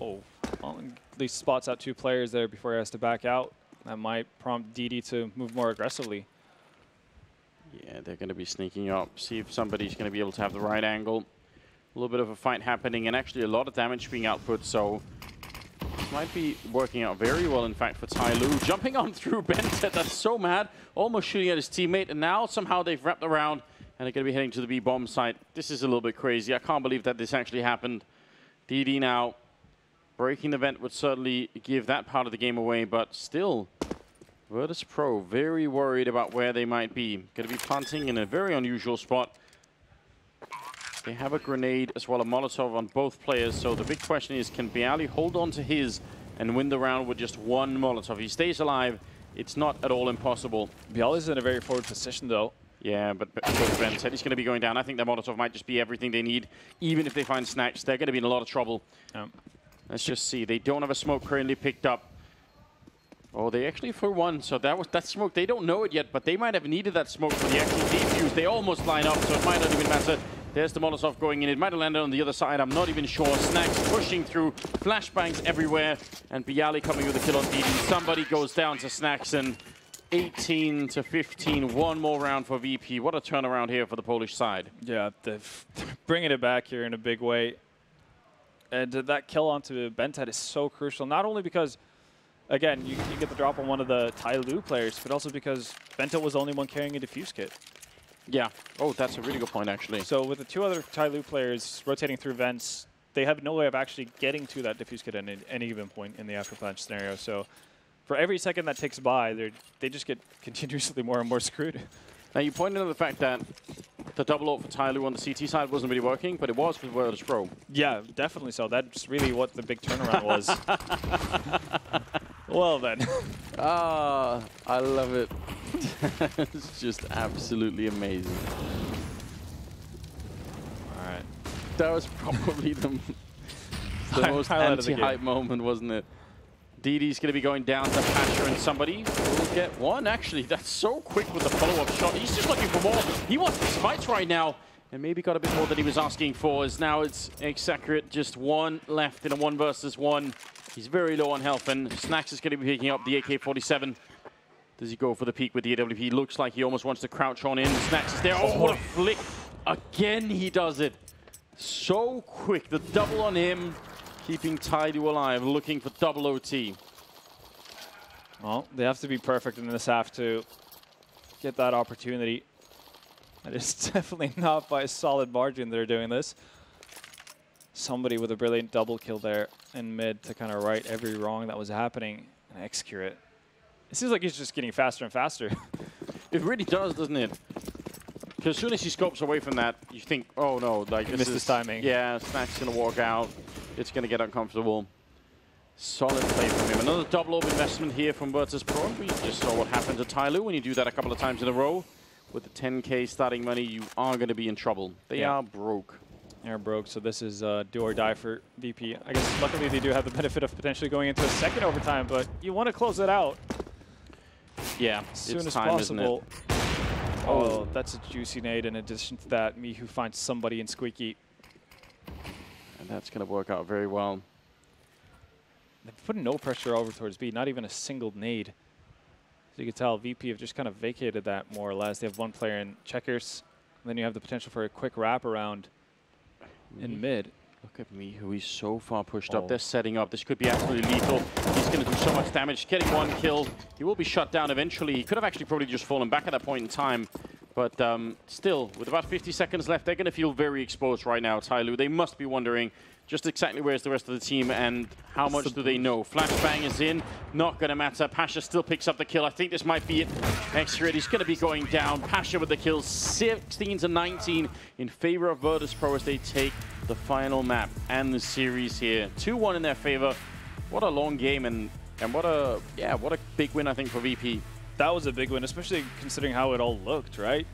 Oh, well, at least spots out 2 players there before he has to back out. That might prompt DD to move more aggressively. Yeah, they're going to be sneaking up. See if somebody's going to be able to have the right angle. A little bit of a fight happening, and actually a lot of damage being output, so this might be working out very well, in fact, for Tyloo. Jumping on through Bentet, that's so mad. Almost shooting at his teammate, and now somehow they've wrapped around, and they're going to be heading to the B-bomb site. This is a little bit crazy. I can't believe that this actually happened. DD now breaking the vent would certainly give that part of the game away, but still, Virtus.pro very worried about where they might be. Going to be planting in a very unusual spot. They have a grenade as well, a Molotov on both players, so the big question is, can Bialy hold on to his and win the round with just 1 Molotov? If he stays alive, it's not at all impossible. Bialy's in a very forward position, though. Yeah, but Ben said he's going to be going down. I think that Molotov might just be everything they need. Even if they find Snacks, they're going to be in a lot of trouble. Let's just see. They don't have a smoke currently picked up. Oh, they actually threw one, so that smoke, they don't know it yet, but they might have needed that smoke for the actual defuse. They almost line up, so it might not even matter. There's the Molotov going in. It might have landed on the other side. I'm not even sure. Snacks pushing through. Flashbangs everywhere. And Bialy coming with a kill on DD. Somebody goes down to Snacks, and 18 to 15. 1 more round for VP. What a turnaround here for the Polish side. Yeah, they're bringing it back here in a big way. And that kill onto Bentet is so crucial, not only because, again, you get the drop on one of the Tyloo players, but also because Bentet was the only one carrying a defuse kit. Yeah. Oh, that's a really good point, actually. So with the 2 other Tyloo players rotating through vents, they have no way of actually getting to that defuse kit at any given point in the after-plant scenario. So for every second that ticks by, they just get continuously more and more screwed. Now, you pointed out the fact that the double ult for Tyloo on the CT side wasn't really working, but it was for Virtus.pro. Yeah, definitely so. That's really what the big turnaround was. Well, then. Ah, I love it. It's just absolutely amazing. All right. That was probably the most anti-hype moment, wasn't it? DD's going to be going down to Pasher, and somebody will get one. Actually, that's so quick with the follow-up shot. He's just looking for more. He wants these fights right now, and maybe got a bit more than he was asking for, as now it's Accurate, just 1 left in a 1 versus 1. He's very low on health, and Snacks is going to be picking up the AK-47. Does he go for the peek with the AWP? Looks like he almost wants to crouch on in. Snacks is there. Oh, what a flick. Again, he does it. So quick. The double on him, keeping Tyloo alive, looking for double OT. Well, they have to be perfect in this half to get that opportunity. And it's definitely not by a solid margin they're doing this. Somebody with a brilliant double kill there in mid to kind of right every wrong that was happening. And Excurate It seems like he's just getting faster and faster. It really does, doesn't it? Because as soon as he scopes away from that, you think, oh no, like he missed his timing. Yeah, Snack's going to walk out. It's going to get uncomfortable. Solid play from him. Another double orb investment here from Virtus.pro. We just saw what happened to Tyloo when you do that a couple of times in a row. With the 10K starting money, you are going to be in trouble. They are broke. They're broke, so this is do or die for VP. I guess luckily they do have the benefit of potentially going into a second overtime, but you want to close it out. Yeah, as soon as time, possible. Oh, that's a juicy nade. In addition to that, Mihu finds somebody in Squeaky. And that's going to work out very well. They've put no pressure over towards B, not even a single nade. So you can tell VP have just kind of vacated that more or less. They have one player in checkers, and then you have the potential for a quick wraparound in mid. Look at Mihu, he's so far pushed up. They're setting up. This could be absolutely lethal. He's going to do so much damage. Getting one kill. He will be shut down eventually. He could have actually probably just fallen back at that point in time. But still, with about 50 seconds left, they're going to feel very exposed right now, Tyloo. They must be wondering just exactly where's the rest of the team and how much do they know. Flashbang is in. Not going to matter. Pasha still picks up the kill. I think this might be it. X-Red is going to be going down. Pasha with the kill. 16-19 in favor of Virtus.pro as they take the final map and the series here. 2-1 in their favor. What a long game and what a big win, I think, for VP. That was a big win, especially considering how it all looked, right?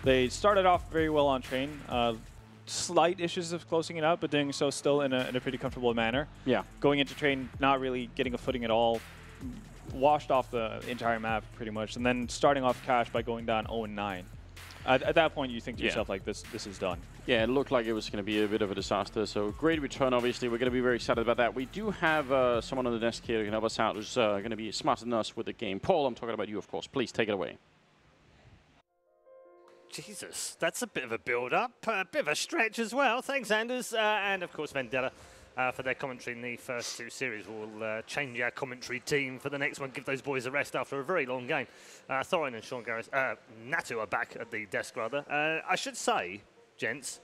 They started off very well on train. Slight issues of closing it out, but doing so still in a pretty comfortable manner. Yeah. Going into train, not really getting a footing at all. Washed off the entire map, pretty much. And then starting off Cash by going down 0-9. At that point, you think to yourself, like, this is done. Yeah, it looked like it was going to be a bit of a disaster. So great return, obviously. We're going to be very excited about that. We do have someone on the desk here who can help us out who's going to be smarter than us with the game. Paul, I'm talking about you, of course. Please take it away. Jesus, that's a bit of a build-up, a bit of a stretch as well. Thanks, Anders. And, of course, Vendetta for their commentary in the first two series. We'll change our commentary team for the next one, give those boys a rest after a very long game. Thorin and Sean Garris, Natu are back at the desk, rather. I should say, gents,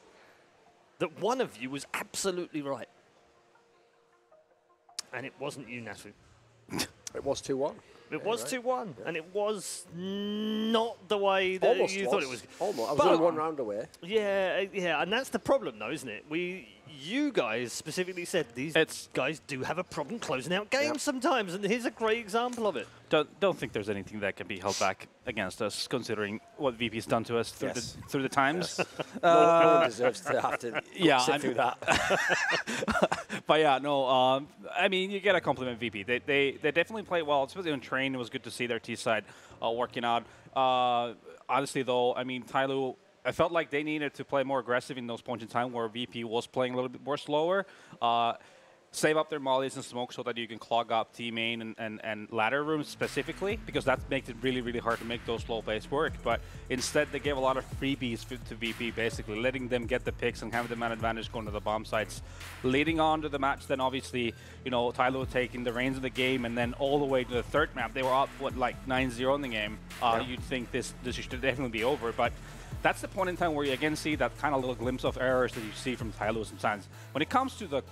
that one of you was absolutely right. And it wasn't you, Natu. It was 2-1. It was 2-1, and it was not the way that you thought it was. Almost. I was only one round away. Yeah, yeah, and that's the problem, though, isn't it? You guys specifically said these guys do have a problem closing out games sometimes, and here's a great example of it. Don't think there's anything that can be held back against us, considering what VP's done to us through the times. No one deserves to have to sit through that. But yeah, no. I mean, you gotta compliment VP. They definitely played well, especially on train. It was good to see their T side working out. Honestly, though, I mean, Tyloo, I felt like they needed to play more aggressive in those points in time where VP was playing a little bit more slower. Save up their mollies and smoke so that you can clog up T-main and ladder rooms specifically, because that makes it really, really hard to make those slow plays work. But instead, they gave a lot of freebies to VP, basically, letting them get the picks and having them an advantage going to the bomb sites. Leading on to the match, then obviously, you know, Tyloo taking the reins of the game, and then all the way to the third map, they were up, what, like 9-0 in the game. You'd think this should definitely be over, but that's the point in time where you again see that kind of little glimpse of errors that you see from Tyloo sometimes. When it comes to the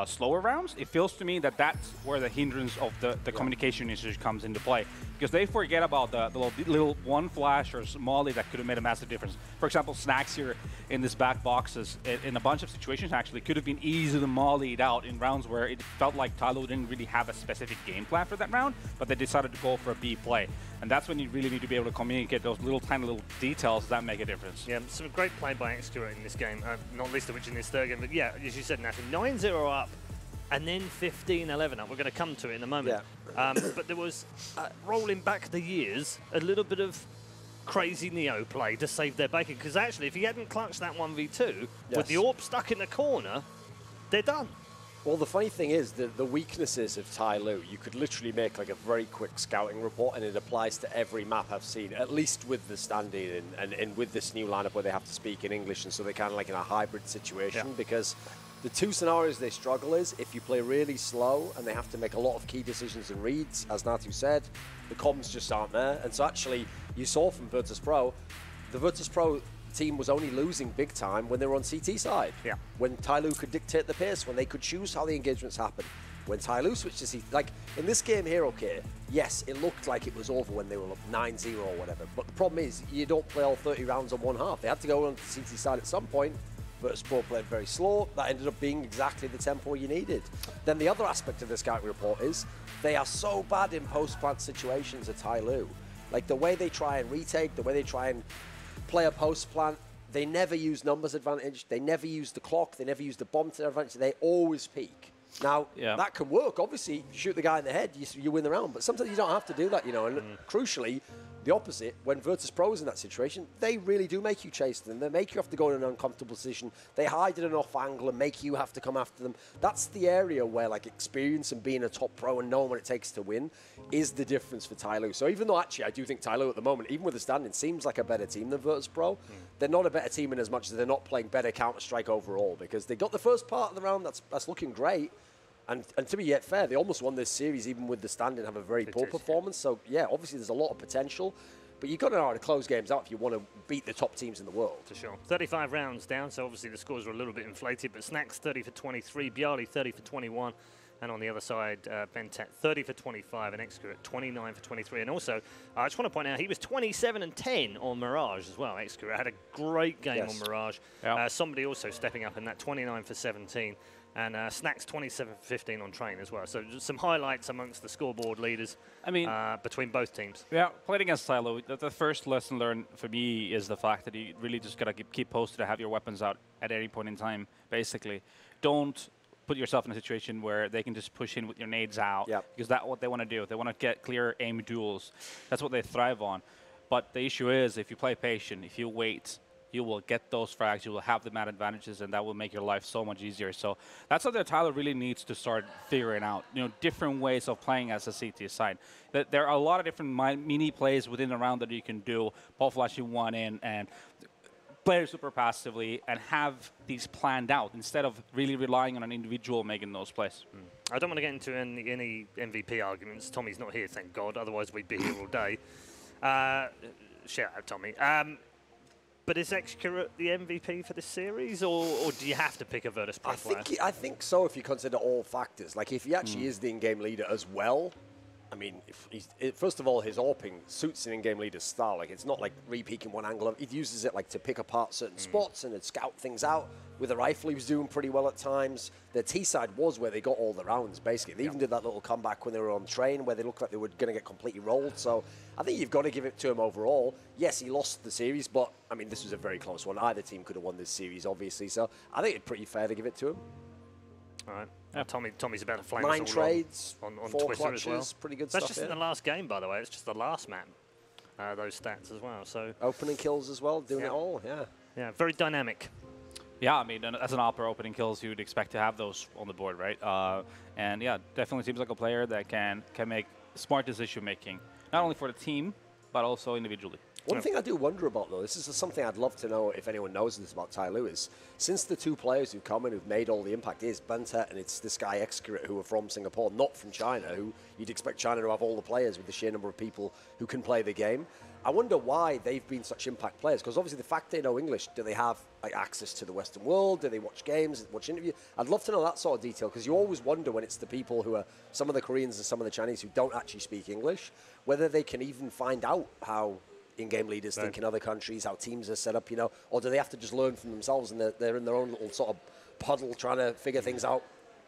slower rounds, it feels to me that that's where the hindrance of the communication issues comes into play, because they forget about the little one flash or molly that could have made a massive difference. For example, Snacks here in this back boxes, in a bunch of situations actually could have been easily mollied out in rounds where it felt like Tyloo didn't really have a specific game plan for that round, but they decided to go for a B play. And that's when you really need to be able to communicate those tiny little details that make a difference. Yeah, some great play by Executor in this game, not least of which in this third game. But yeah, as you said, Nathan, 9-0 up and then 15-11 up. We're going to come to it in a moment. Yeah. But there was, rolling back the years, a little bit of crazy Neo play to save their bacon. Because actually, if he hadn't clutched that 1v2, with the AWP stuck in the corner, they're done. Well, the funny thing is that the weaknesses of Tyloo, you could literally make like a very quick scouting report, and it applies to every map I've seen, at least with the standing and with this new lineup where they have to speak in English, and so they're kind of like in a hybrid situation, because the two scenarios they struggle is if you play really slow and they have to make a lot of key decisions and reads, as Natu said, the comms just aren't there. And so actually, you saw from Virtus.pro, the Virtus.pro team was only losing big time when they were on CT side. Yeah. When Tyloo could dictate the pace, when they could choose how the engagements happened. When Tyloo switched to CT, like in this game here, okay, yes, it looked like it was over when they were up 9-0 or whatever. But the problem is, you don't play all 30 rounds on one half. They had to go on the CT side at some point. Virtus.pro played very slow. That ended up being exactly the tempo you needed. Then the other aspect of this scouting report is they are so bad in post-plant situations at Tyloo. Like the way they try and retake, the way they try and play a post-plant, they never use numbers advantage. They never use the clock. They never use the bomb to their advantage. They always peak. Now, that can work. Obviously, shoot the guy in the head, you win the round. But sometimes you don't have to do that, you know. And crucially, the opposite, when Virtus.pro is in that situation, they really do make you chase them. They make you have to go in an uncomfortable position. They hide in an off angle and make you have to come after them. That's the area where, like, experience and being a top pro and knowing what it takes to win is the difference for Tyloo. So even though, actually, I do think Tyloo at the moment, even with the standing, seems like a better team than Virtus.pro, they're not a better team in as much as they're not playing better Counter-Strike overall, because they got the first part of the round, that's looking great. And to be yet fair, they almost won this series even with the standing, have a very poor performance. So, yeah, obviously there's a lot of potential. But you've got to know how to close games out if you want to beat the top teams in the world. For sure. 35 rounds down, so obviously the scores are a little bit inflated. But Snacks 30 for 23, Bjarly 30 for 21. And on the other side, Bentet 30 for 25 and Excurate 29 for 23. And also, I just want to point out, he was 27 and 10 on Mirage as well. Excurate had a great game on Mirage. Yep. Somebody also stepping up in that 29 for 17. And Snacks 27 for 15 on Train as well. So just some highlights amongst the scoreboard leaders. I mean, between both teams. Yeah, playing against Tyloo, the first lesson learned for me is the fact that you really just gotta keep posted to have your weapons out at any point in time. Basically, don't put yourself in a situation where they can just push in with your nades out, because that's what they want to do. They want to get clear aim duels. That's what they thrive on. But the issue is, if you play patient, if you wait, you will get those frags, you will have the mad advantages, and that will make your life so much easier. So that's what Tyloo really needs to start figuring out, you know, different ways of playing as a CT side. There are a lot of different mini plays within the round that you can do, ball flashing one in, and play super passively, and have these planned out instead of really relying on an individual making those plays. I don't want to get into any MVP arguments. Tommy's not here, thank God, otherwise we'd be here all day. Shout out, Tommy. But is Excurate the MVP for this series, or do you have to pick a Virtus.pro player? I think so, if you consider all factors. Like, if he actually is the in-game leader as well, I mean, first of all, his AWPing suits an in-game leader's style. Like, it's not like re-peeking one angle. He uses it like to pick apart certain spots and scout things out. With the rifle, he was doing pretty well at times. The T-side was where they got all the rounds, basically. They even did that little comeback when they were on Train, where they looked like they were going to get completely rolled. So I think you've got to give it to him overall. Yes, he lost the series, but, I mean, this was a very close one. Either team could have won this series, obviously. So I think it's pretty fair to give it to him. All right. Tommy's about to flame 9 trades, on 4 Twitter clutches, as well. pretty good That's stuff. just in the last game, by the way. It's just the last map, those stats as well. So opening kills as well, doing it all, Yeah, very dynamic. Yeah, I mean, as an opera opening kills, you would expect to have those on the board, right? And yeah, definitely seems like a player that can make smart decision making, not only for the team, but also individually. One thing I do wonder about, though, this is something I'd love to know if anyone knows this about Tyloo, is since the 2 players who've come in who've made all the impact is Bentet and it's this guy Excurate, who are from Singapore, not from China, who you'd expect China to have all the players with the sheer number of people who can play the game. I wonder why they've been such impact players, because obviously the fact they know English, do they have like access to the Western world? Do they watch games, watch interviews? I'd love to know that sort of detail, because you always wonder when it's the people who are, some of the Koreans and some of the Chinese who don't actually speak English, whether they can even find out how in-game leaders think in other countries, how teams are set up, you know, or do they have to just learn from themselves and they're in their own little sort of puddle trying to figure things out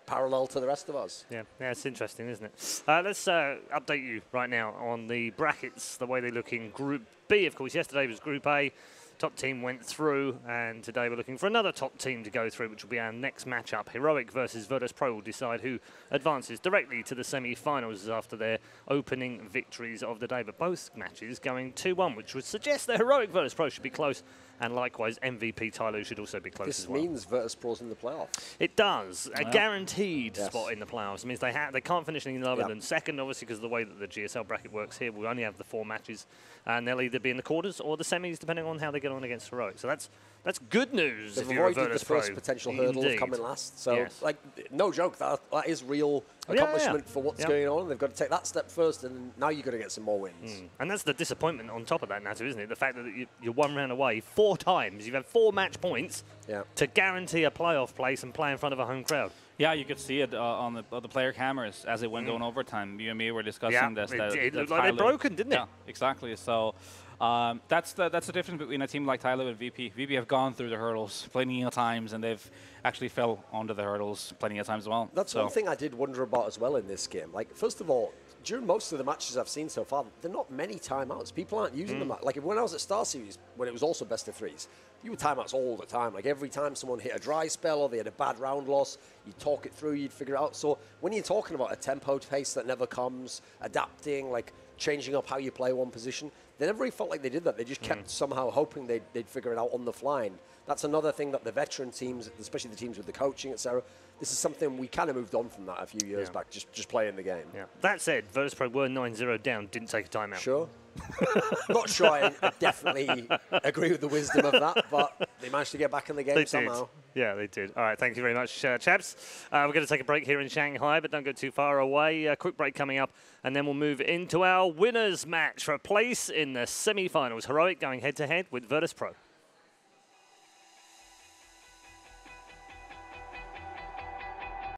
parallel to the rest of us? Yeah, it's interesting, isn't it? Let's update you right now on the brackets, the way they look in Group B. Of course, yesterday was Group A. Top team went through, and today we're looking for another top team to go through, which will be our next matchup. Heroic versus Virtus.pro will decide who advances directly to the semi-finals after their opening victories of the day. But both matches going 2-1, which would suggest that Heroic Virtus.pro should be close, and likewise MVP Tyloo should also be close as well. This means Virtus.pro's in the playoffs. It does. A guaranteed spot in the playoffs. It means they can't finish any lower than second, obviously, because of the way that the GSL bracket works here. We only have the 4 matches, and they'll either be in the quarters or the semis, depending on how they get on against Heroic. So that's That's good news They've if you're a avoided the Virtus.pro. first potential hurdle of coming last. So, Yes. like, no joke, that is real accomplishment for what's going on. They've got to take that step first, and now you've got to get some more wins. And that's the disappointment on top of that, Natu, isn't it? The fact that you're 1 round away 4 times. You've had 4 match points to guarantee a playoff place and play in front of a home crowd. Yeah, you could see it on the player cameras as it went going overtime. You and me were discussing this. It looked like they're broken, didn't it? Yeah, exactly. So that's the difference between a team like Tyloo and VP. VP have gone through the hurdles plenty of times, and they've actually fell onto the hurdles plenty of times as well. That's one thing I did wonder about as well in this game. Like, first of all, during most of the matches I've seen so far, there are not many timeouts. People aren't using them. Like, when I was at Star Series, when it was also best of 3s, you were timeouts all the time. Like, every time someone hit a dry spell or they had a bad round loss, you'd talk it through, you'd figure it out. So when you're talking about a tempo pace that never comes, adapting, like changing up how you play one position, they never really felt like they did that. They just kept somehow hoping they'd figure it out on the fly. And that's another thing that the veteran teams, especially the teams with the coaching, etc., this is something we kind of moved on from that a few years back, just playing the game. Yeah. That said, Virtus.pro were 9-0 down, didn't take a timeout. Sure. Not sure I definitely agree with the wisdom of that, but they managed to get back in the game somehow. Yeah, they did. All right, thank you very much, chaps. We're going to take a break here in Shanghai, but don't go too far away. A quick break coming up, and then we'll move into our winners match for a place in the semi-finals. Heroic going head-to-head with Virtus.pro.